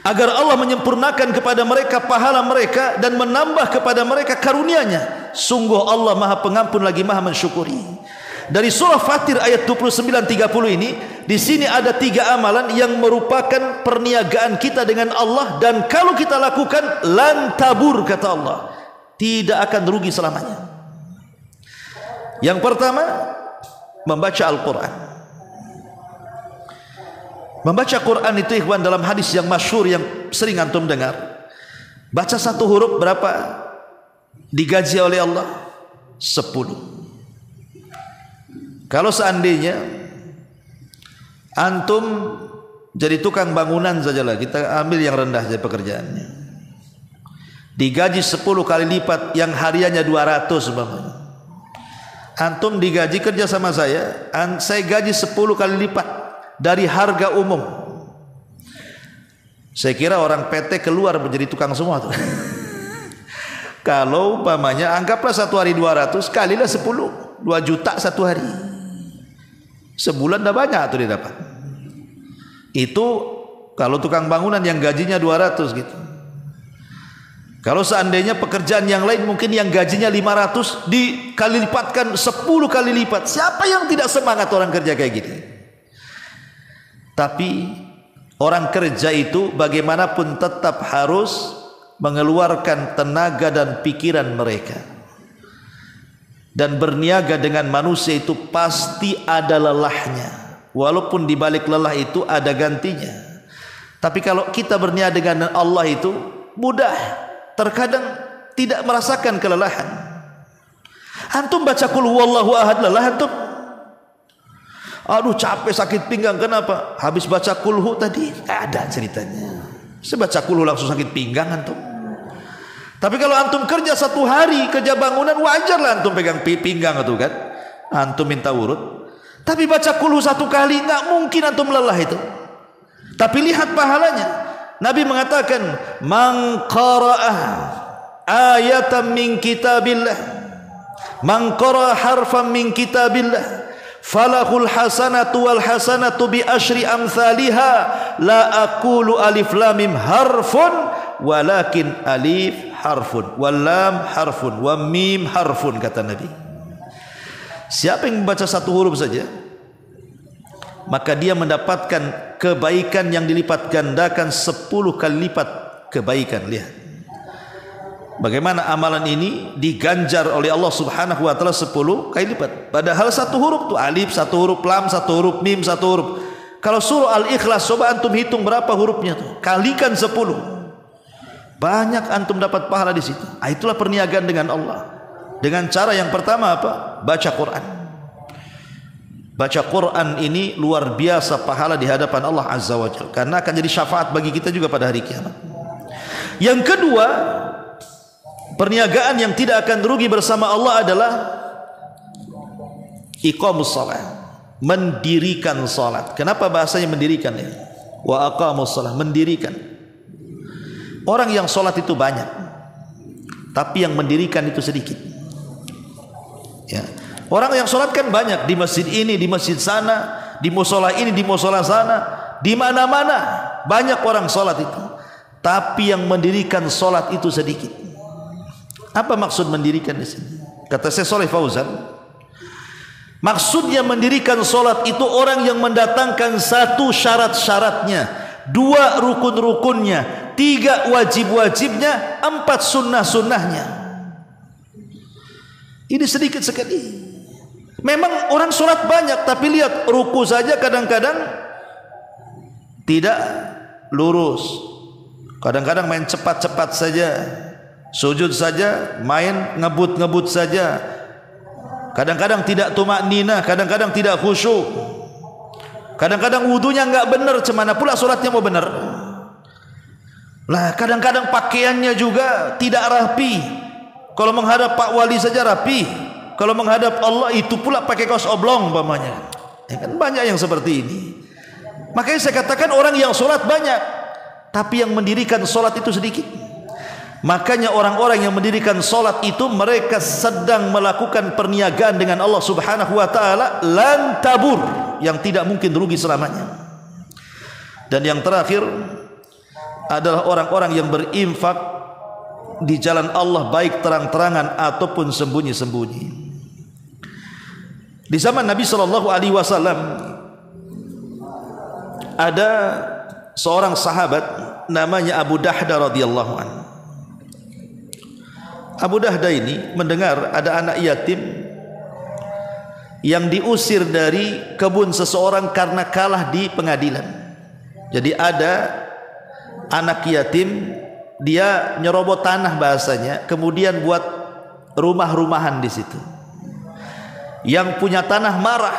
[SPEAKER 1] agar Allah menyempurnakan kepada mereka pahala mereka dan menambah kepada mereka karunia-Nya. Sungguh Allah Maha Pengampun lagi Maha mensyukuri. Dari surah Fatir ayat 29-30 ini, di sini ada 3 amalan yang merupakan perniagaan kita dengan Allah, dan kalau kita lakukan lan tabur, kata Allah, tidak akan rugi selamanya. Yang pertama, membaca Al-Quran. Membaca Quran itu ikhwan, dalam hadis yang masyhur yang sering antum dengar, baca 1 huruf berapa digaji oleh Allah? 10. Kalau seandainya antum jadi tukang bangunan sajalah, kita ambil yang rendah saja pekerjaannya, digaji 10 kali lipat yang hariannya 200 umpamanya. Antum digaji kerja sama saya gaji 10 kali lipat dari harga umum. Saya kira orang PT keluar menjadi tukang semua tuh. Kalau umpamanya anggaplah 1 hari 200 kalilah 10, 2 juta 1 hari. Sebulan dah banyak tuh dia dapat. Itu kalau tukang bangunan yang gajinya 200 gitu. Kalau seandainya pekerjaan yang lain mungkin yang gajinya 500 dikali lipatkan 10 kali lipat. Siapa yang tidak semangat orang kerja kayak gitu? Tapi orang kerja itu bagaimanapun tetap harus mengeluarkan tenaga dan pikiran mereka. Dan berniaga dengan manusia itu pasti ada lelahnya. Walaupun di balik lelah itu ada gantinya. Tapi kalau kita berniaga dengan Allah itu mudah. Terkadang tidak merasakan kelelahan. Antum baca qul huwallahu ahad lelah antum? Aduh capek sakit pinggang, kenapa? Habis baca kulhu tadi ada ceritanya. Saya baca kulhu langsung sakit pinggang antum. Tapi kalau antum kerja 1 hari, kerja bangunan, wajarlah antum pegang pinggang itu kan. Antum minta urut. Tapi baca kulhu 1 kali, nggak mungkin antum lelah itu. Tapi lihat pahalanya. Nabi mengatakan, man qara'ah ayatan min kitabillah, man qara'a harfan min kitabillah, falahul hasanatu wal hasanatu bi asyri amsalha, la aqulu alif lam mim harfun walakin alif harfun wal lam harfun wa mim harfun, kata Nabi. Siapa yang membaca 1 huruf saja, maka dia mendapatkan kebaikan yang dilipat gandakan 10 kali lipat kebaikan. Lihat bagaimana amalan ini diganjar oleh Allah Subhanahu wa taala 10 kali lipat. Padahal 1 huruf tuh alif, 1 huruf lam, 1 huruf mim, 1 huruf. Kalau surah Al-Ikhlas coba antum hitung berapa hurufnya tuh, kalikan 10. Banyak antum dapat pahala di situ. Itulah perniagaan dengan Allah. Dengan cara yang pertama apa? Baca Quran. Baca Quran ini luar biasa pahala di hadapan Allah Azza wa Jalla, karena akan jadi syafaat bagi kita juga pada hari kiamat. Yang kedua, perniagaan yang tidak akan rugi bersama Allah adalah iqamus shalah, mendirikan salat. Kenapa bahasanya mendirikan ya? Wa aqamus shalah, mendirikan. Orang yang salat itu banyak, tapi yang mendirikan itu sedikit. Ya. Orang yang sholat kan banyak, di masjid ini, di masjid sana, di musola ini, di musola sana, di mana-mana banyak orang sholat itu. Tapi yang mendirikan sholat itu sedikit. Apa maksud mendirikan di sini? Kata Syekh Shalih Fauzan, maksudnya mendirikan sholat itu orang yang mendatangkan 1 syarat-syaratnya, 2 rukun-rukunnya, 3 wajib-wajibnya, 4 sunnah-sunnahnya. Ini sedikit sekali. Memang orang sholat banyak, tapi lihat ruku saja kadang-kadang tidak lurus, kadang-kadang main cepat-cepat saja, sujud saja main ngebut-ngebut saja, kadang-kadang tidak tumakninah, kadang-kadang tidak khusyuk, kadang-kadang wudunya nggak benar, cemana pula sholatnya mau benar. Lah kadang-kadang pakaiannya juga tidak rapi. Kalau menghadap Pak Wali saja rapi, kalau menghadap Allah itu pula pakai kaos oblong umpamanya. Ya kan banyak yang seperti ini. Makanya saya katakan orang yang sholat banyak, tapi yang mendirikan sholat itu sedikit. Makanya orang-orang yang mendirikan sholat itu mereka sedang melakukan perniagaan dengan Allah Subhanahu wa taala lan tabur. yang tidak mungkin rugi selamanya. Dan yang terakhir adalah orang-orang yang berinfak di jalan Allah baik terang-terangan ataupun sembunyi-sembunyi. Di zaman Nabi SAW ada seorang sahabat namanya Abu Dahda radhiyallahu anhu. Abu Dahda ini mendengar ada anak yatim yang diusir dari kebun seseorang karena kalah di pengadilan. Jadi ada anak yatim, dia nyerobot tanah bahasanya, kemudian buat rumah-rumahan di situ. Yang punya tanah marah,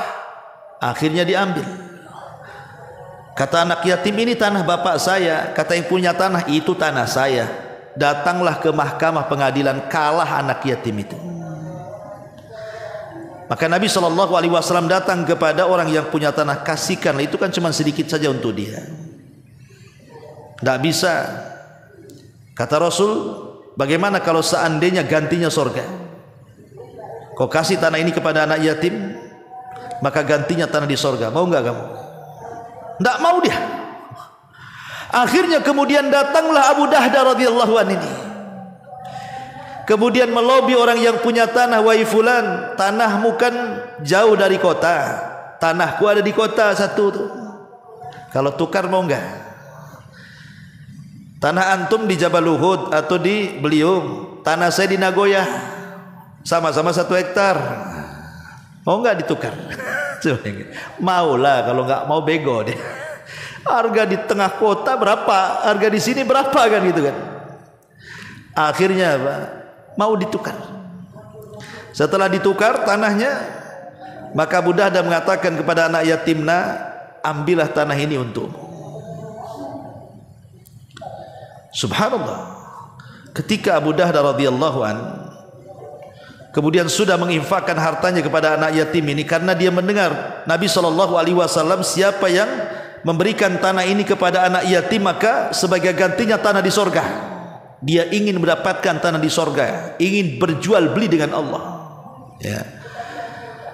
[SPEAKER 1] akhirnya diambil. Kata anak yatim, ini tanah bapak saya. Kata yang punya tanah, itu tanah saya. Datanglah ke mahkamah pengadilan, kalah anak yatim itu. Maka Nabi SAW datang kepada orang yang punya tanah, kasihkan, itu kan cuma sedikit saja untuk dia. Tidak bisa. Kata Rasul, bagaimana kalau seandainya gantinya sorga? Kau kasih tanah ini kepada anak yatim, maka gantinya tanah di sorga. Mau enggak kamu? Tidak mau dia. Akhirnya kemudian datanglah Abu Dahda radhiyallahu anhu ini. Kemudian melobi orang yang punya tanah, wahai fulan, tanahmu kan jauh dari kota, tanahku ada di kota satu tuh. Kalau tukar mau enggak? Tanah antum di Jabal Uhud atau di Beliung, tanah saya di Nagoya, sama-sama 1 hektar. Mau enggak ditukar? Maulah, kalau enggak mau bego deh. Harga di tengah kota berapa, harga di sini berapa kan gitu kan. Akhirnya apa? Mau ditukar. Setelah ditukar tanahnya, maka Abu Dahda mengatakan kepada anak yatimna, ambillah tanah ini untukmu. Subhanallah. Ketika Abu Dahda radhiyallahu an kemudian sudah menginfakkan hartanya kepada anak yatim ini, karena dia mendengar Nabi SAW, siapa yang memberikan tanah ini kepada anak yatim, maka sebagai gantinya tanah di sorga. Dia ingin mendapatkan tanah di sorga, ingin berjual beli dengan Allah, ya.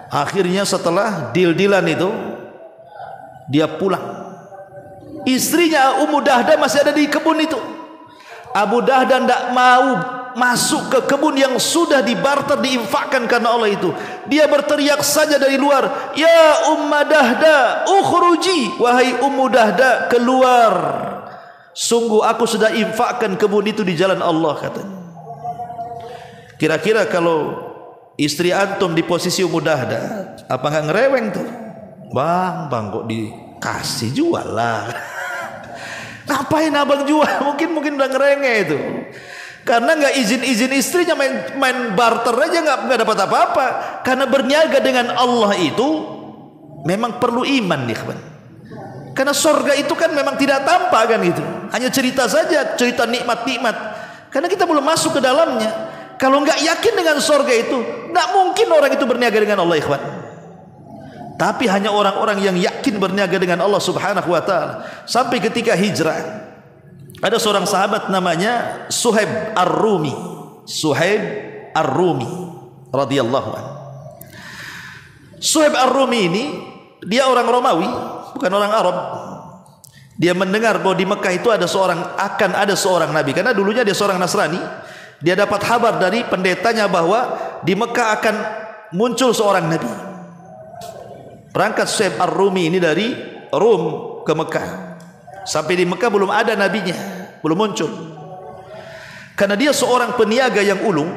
[SPEAKER 1] Akhirnya setelah deal-dealan itu, dia pulang. Istrinya Ummu Dahda masih ada di kebun itu. Abu Dahda tidak mau masuk ke kebun yang sudah dibarter, diinfakkan karena Allah itu. Dia berteriak saja dari luar, ya Ummu Dahda ukhruji, wahai Ummu Dahda, keluar. Sungguh aku sudah infakkan kebun itu di jalan Allah, katanya. Kira-kira kalau istri antum di posisi Ummu Dahda, apa nggak ngereweng tuh? Bang kok dikasih, jual lah. Ngapain abang jual? Mungkin udah ngerengek itu. Karena nggak izin istrinya, main barter aja nggak dapat apa-apa. Karena berniaga dengan Allah itu memang perlu iman nih, kawan. Karena surga itu kan memang tidak tampak kan gitu. Hanya cerita saja, cerita nikmat-nikmat. Karena kita belum masuk ke dalamnya. Kalau nggak yakin dengan surga itu, nggak mungkin orang itu berniaga dengan Allah, ikhwan. Tapi hanya orang-orang yang yakin berniaga dengan Allah Subhanahu wa taala. Sampai ketika hijrah, ada seorang sahabat namanya Suhaib Ar-Rumi. Suhaib Ar-Rumi radhiyallahu anhu. Suhaib Ar-Rumi ini dia orang Romawi, bukan orang Arab. Dia mendengar bahwa di Mekah itu akan ada seorang nabi, karena dulunya dia seorang Nasrani. Dia dapat kabar dari pendetanya bahwa di Mekah akan muncul seorang nabi. Berangkat Suhaib Ar-Rumi ini dari Rum ke Mekah. Sampai di Mekah belum ada nabinya, belum muncul. Karena dia seorang peniaga yang ulung,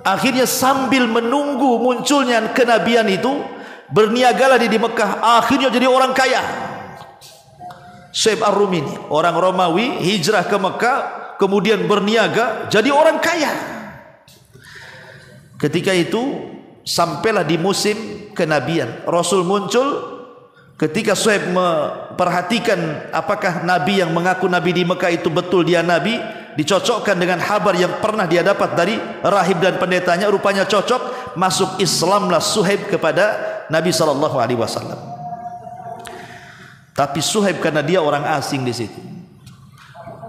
[SPEAKER 1] akhirnya sambil menunggu munculnya kenabian itu, berniagalah di Mekah. Akhirnya jadi orang kaya. Suhaib Ar-Rumi ini orang Romawi, hijrah ke Mekah, kemudian berniaga jadi orang kaya. Ketika itu sampailah di musim kenabian, Rasul muncul. Ketika Suhaib memperhatikan apakah nabi yang mengaku nabi di Mekah itu betul dia nabi, dicocokkan dengan kabar yang pernah dia dapat dari rahib dan pendetanya, rupanya cocok. Masuk Islamlah Suhaib kepada Nabi SAW. Tapi Suhaib karena dia orang asing di situ,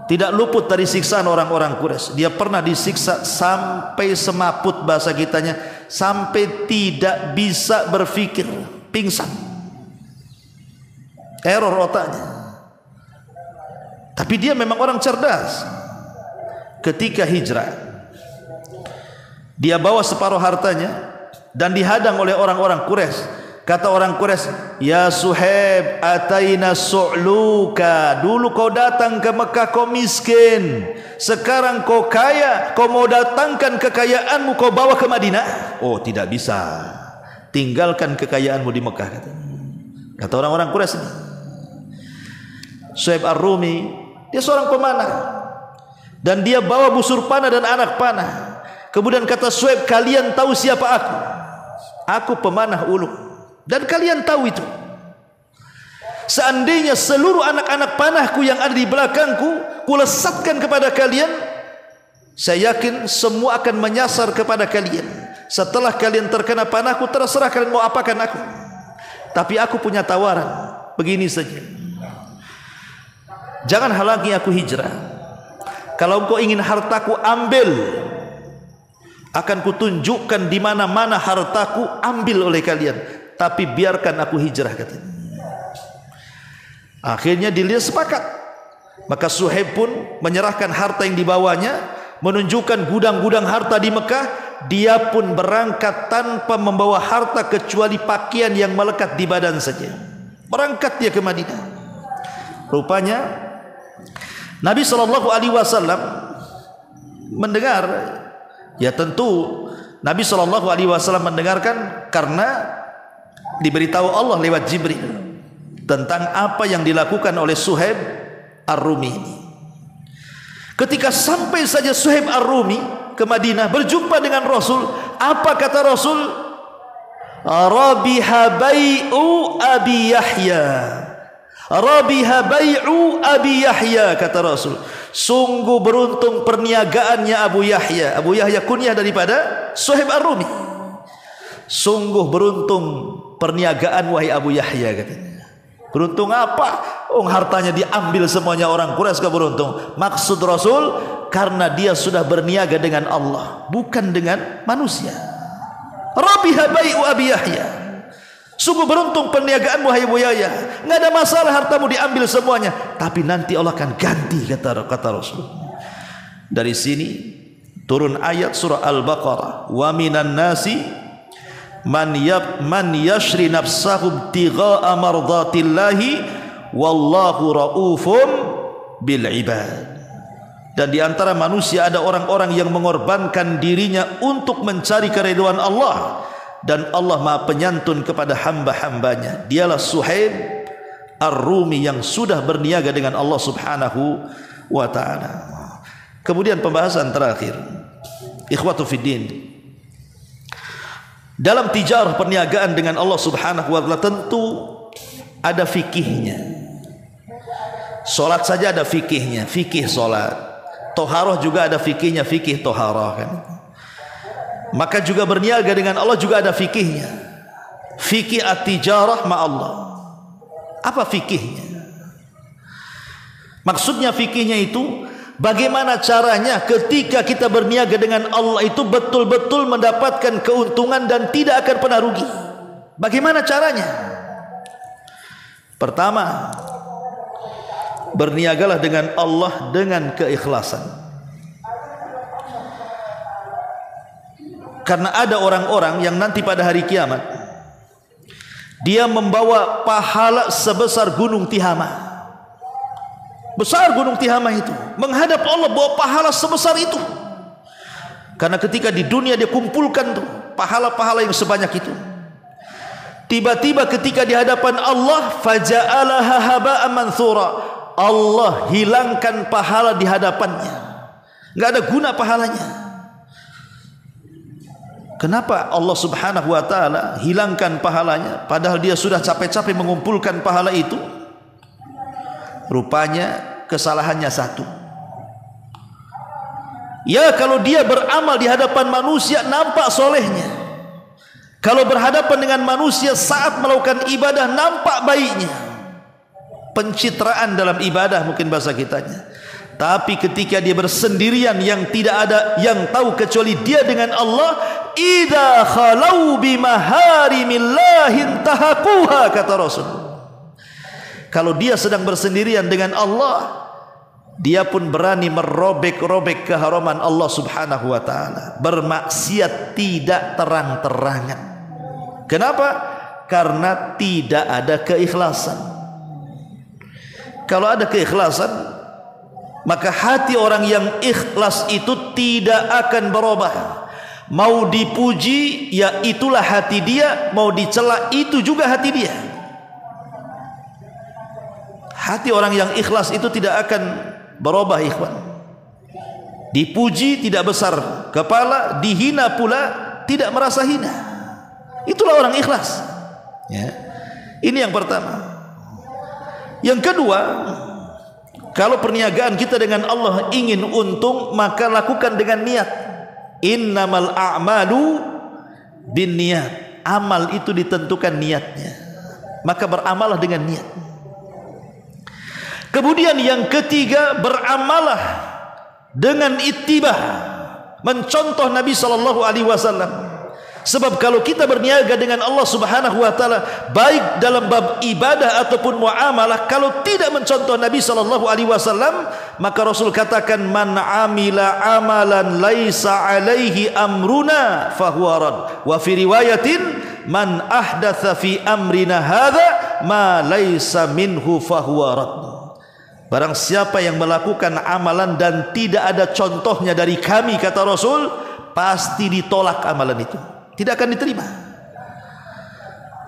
[SPEAKER 1] tidak luput dari siksaan orang-orang Quraisy. Dia pernah disiksa sampai semaput, bahasa kitanya, sampai tidak bisa berpikir, pingsan. error otaknya. Tapi dia memang orang cerdas. Ketika hijrah, dia bawa separuh hartanya dan dihadang oleh orang-orang Quraisy. Kata orang Quraisy, "Ya Suhaib, ataina su'luka. Dulu kau datang ke Mekah kau miskin, sekarang kau kaya, kau mau datangkan kekayaanmu kau bawa ke Madinah?" Oh, tidak bisa. Tinggalkan kekayaanmu di Mekah, kata orang-orang Quraisy. Suhaib Ar-Rumi, dia seorang pemanah dan dia bawa busur panah dan anak panah. Kemudian kata Suhaib, "Kalian tahu siapa aku? Aku pemanah ulung dan kalian tahu itu. Seandainya seluruh anak-anak panahku yang ada di belakangku kulesatkan kepada kalian, saya yakin semua akan menyasar kepada kalian. Setelah kalian terkena panahku, terserah kalian mau apakan aku. Tapi aku punya tawaran, begini saja. Jangan halangi aku hijrah. Kalau engkau ingin hartaku, ambil. Akan kutunjukkan di mana-mana hartaku, ambil oleh kalian. Tapi biarkan aku hijrah," katanya. Akhirnya dia sepakat. Maka Suhaib pun menyerahkan harta yang dibawanya, menunjukkan gudang-gudang harta di Mekah. Dia pun berangkat tanpa membawa harta kecuali pakaian yang melekat di badan saja. Berangkat dia ke Madinah. Rupanya Nabi SAW mendengar. Ya tentu Nabi SAW mendengarkan karena diberitahu Allah lewat Jibril tentang apa yang dilakukan oleh Suhaib Ar-Rumi ini. Ketika sampai saja Suhaib Ar-Rumi ke Madinah berjumpa dengan Rasul, apa kata Rasul? "Rabiha bai'u Abi Yahya." Rabiha bai'u Abi Yahya, kata Rasul. Sungguh beruntung perniagaannya Abu Yahya. Abu Yahya kunyah daripada Suhaib Ar-Rumi. Sungguh beruntung perniagaan wahai Abu Yahya, katanya. Beruntung apa? Oh, hartanya diambil semuanya orang Quraisy, gak beruntung. Maksud Rasul, karena dia sudah berniaga dengan Allah, bukan dengan manusia. Rabiha bai'u Abi Yahya. Sungguh beruntung perniagaanmu wahai Abu Yahya. Enggak ada masalah hartamu diambil semuanya, tapi nanti Allah akan ganti, kata Rasul. Dari sini turun ayat surah Al-Baqarah, "Wa minan nasi man yashri nafsahu ibtigha'a mardatillahi wallahu raufum bil ibad." Dan di antara manusia ada orang-orang yang mengorbankan dirinya untuk mencari keridhaan Allah, dan Allah Maha Penyantun kepada hamba-hambanya. Dialah Suhaib Ar-Rumi yang sudah berniaga dengan Allah Subhanahu wa ta'ala. Kemudian pembahasan terakhir, ikhwatu fiddin, dalam tijarah perniagaan dengan Allah Subhanahu wa ta'ala tentu ada fikihnya. Solat saja ada fikihnya, fikih solat. Toharoh juga ada fikihnya, fikih toharoh, kan. Maka juga berniaga dengan Allah juga ada fikihnya. Fikih at-tijarah ma'allah. Apa fikihnya? Maksudnya fikihnya itu bagaimana caranya ketika kita berniaga dengan Allah itu betul-betul mendapatkan keuntungan dan tidak akan pernah rugi. Bagaimana caranya? Pertama, berniagalah dengan Allah dengan keikhlasan. Karena ada orang-orang yang nanti pada hari kiamat dia membawa pahala sebesar gunung Tihama. Besar gunung Tihama itu, menghadap Allah bawa pahala sebesar itu. Karena ketika di dunia dia kumpulkan tuh pahala-pahala yang sebanyak itu. Tiba-tiba ketika di hadapan Allah, faja'alaha haba'an manthura. Allah hilangkan pahala di hadapannya. Enggak ada guna pahalanya. Kenapa Allah Subhanahu wa ta'ala hilangkan pahalanya padahal dia sudah capek-capek mengumpulkan pahala itu? Rupanya kesalahannya satu. Ya, kalau dia beramal di hadapan manusia nampak solehnya. Kalau berhadapan dengan manusia saat melakukan ibadah nampak baiknya. Pencitraan dalam ibadah mungkin bahasa kitanya. Tapi ketika dia bersendirian yang tidak ada yang tahu kecuali dia dengan Allah, idza khalau bimaharimillahi intahaquha, kata Rasul. Kalau dia sedang bersendirian dengan Allah, dia pun berani merobek-robek keharaman Allah subhanahu wa ta'ala, bermaksiat tidak terang-terangan. Kenapa? Karena tidak ada keikhlasan. Kalau ada keikhlasan, maka hati orang yang ikhlas itu tidak akan berubah. Mau dipuji, ya itulah hati dia. Mau dicela, itu juga hati dia. Hati orang yang ikhlas itu tidak akan berubah, ikhwan. Dipuji tidak besar kepala, dihina pula tidak merasa hina. Itulah orang ikhlas, ya. Ini yang pertama. Yang kedua, kalau perniagaan kita dengan Allah ingin untung, maka lakukan dengan niat. Innamal a'malu binniyat. Amal itu ditentukan niatnya, maka beramalah dengan niat. Kemudian yang ketiga, beramalah dengan ittibah, mencontoh Nabi SAW. Sebab kalau kita berniaga dengan Allah subhanahu wa ta'ala, baik dalam bab ibadah ataupun muamalah, kalau tidak mencontoh Nabi SAW, maka Rasul katakan, man amila amalan laisa alaihi amruna fahuwa rad. Wa fi riwayatin, man ahdatha fi amrina hadha ma laisa minhu fahuwa rad. Barang siapa yang melakukan amalan dan tidak ada contohnya dari kami, kata Rasul, pasti ditolak amalan itu, tidak akan diterima.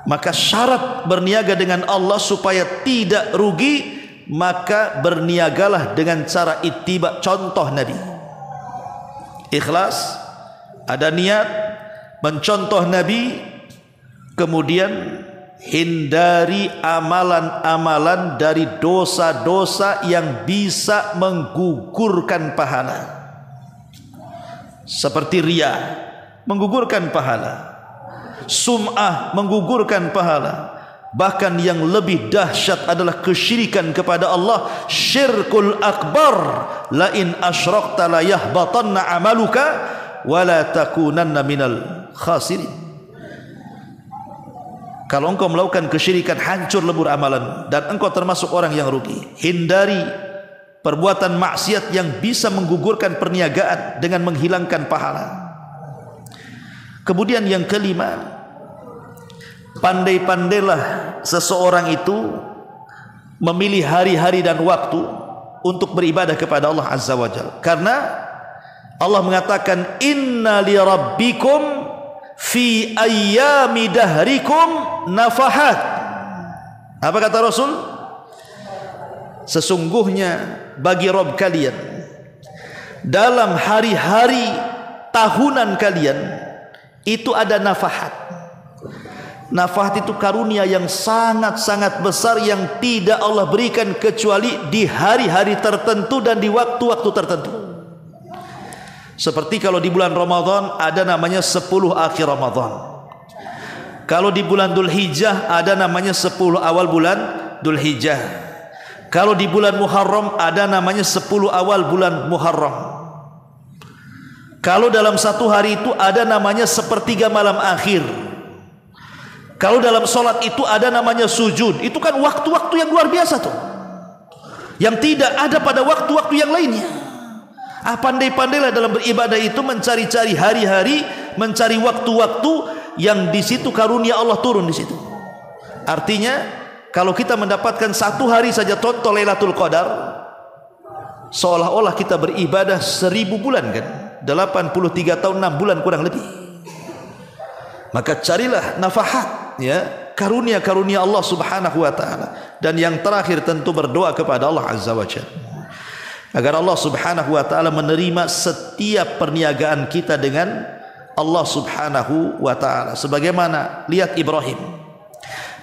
[SPEAKER 1] Maka syarat berniaga dengan Allah supaya tidak rugi, maka berniagalah dengan cara ittiba, contoh Nabi. Ikhlas, ada niat, mencontoh Nabi, kemudian hindari amalan-amalan dari dosa-dosa yang bisa menggugurkan pahala. Seperti riya, menggugurkan pahala. Sum'ah, menggugurkan pahala. Bahkan yang lebih dahsyat adalah kesyirikan kepada Allah, syirkul akbar. La in asyrakta la yahbatanna amaluka wa la takunanna minal khasirin. Kalau engkau melakukan kesyirikan, hancur lebur amalan dan engkau termasuk orang yang rugi. Hindari perbuatan maksiat yang bisa menggugurkan perniagaan dengan menghilangkan pahala. Kemudian yang kelima, pandai-pandailah seseorang itu memilih hari-hari dan waktu untuk beribadah kepada Allah Azza wa Jalla. Karena Allah mengatakan, inna li rabbikum fi ayyami dahrikum nafahat. Apa kata Rasul? Sesungguhnya bagi Rabb kalian dalam hari-hari tahunan kalian itu ada nafahat. Nafahat itu karunia yang sangat-sangat besar yang tidak Allah berikan kecuali di hari-hari tertentu dan di waktu-waktu tertentu. Seperti kalau di bulan Ramadan ada namanya 10 akhir Ramadan. Kalau di bulan Dzulhijjah ada namanya 10 awal bulan Dzulhijjah. Kalau di bulan Muharram ada namanya 10 awal bulan Muharram. Kalau dalam satu hari itu ada namanya sepertiga malam akhir. Kalau dalam solat itu ada namanya sujud. Itu kan waktu-waktu yang luar biasa tuh, yang tidak ada pada waktu-waktu yang lainnya. Pandai-pandailah dalam beribadah itu, mencari-cari hari-hari, mencari waktu-waktu yang di situ karunia Allah turun di situ. Artinya kalau kita mendapatkan satu hari saja contoh Lailatul Qadar, seolah-olah kita beribadah 1000 bulan kan, 83 tahun 6 bulan kurang lebih. Maka carilah nafahat, ya, karunia-karunia Allah subhanahu wa ta'ala. Dan yang terakhir tentu berdoa kepada Allah Azza wa Jalla agar Allah subhanahu wa ta'ala menerima setiap perniagaan kita dengan Allah subhanahu wa ta'ala. Sebagaimana lihat Ibrahim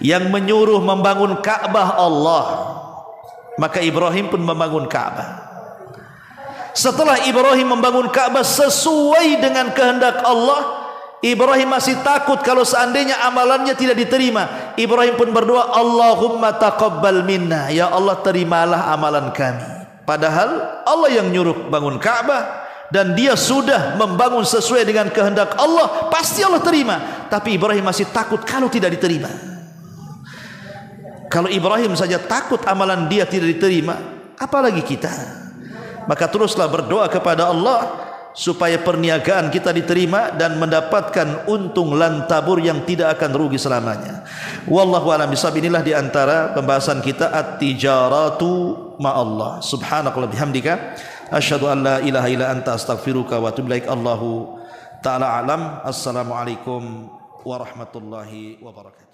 [SPEAKER 1] yang menyuruh membangun Ka'bah Allah, maka Ibrahim pun membangun Ka'bah. Setelah Ibrahim membangun Ka'bah sesuai dengan kehendak Allah, Ibrahim masih takut kalau seandainya amalannya tidak diterima. Ibrahim pun berdoa, Allahumma taqabbal minna, ya Allah terimalah amalan kami. Padahal Allah yang nyuruh bangun Ka'bah dan dia sudah membangun sesuai dengan kehendak Allah, pasti Allah terima. Tapi Ibrahim masih takut kalau tidak diterima. Kalau Ibrahim saja takut amalan dia tidak diterima, apalagi kita. Maka teruslah berdoa kepada Allah supaya perniagaan kita diterima dan mendapatkan untung lantabur yang tidak akan rugi selamanya. Wallahu a'lam bishawab. Inilah di antara pembahasan kita at-tijaratu ma'allah. Subhanakallahumma bihamdika asyhadu an la ilaha illa anta astaghfiruka wa atubu ilaik. Allahu ta'ala alam. Assalamualaikum warahmatullahi wabarakatuh.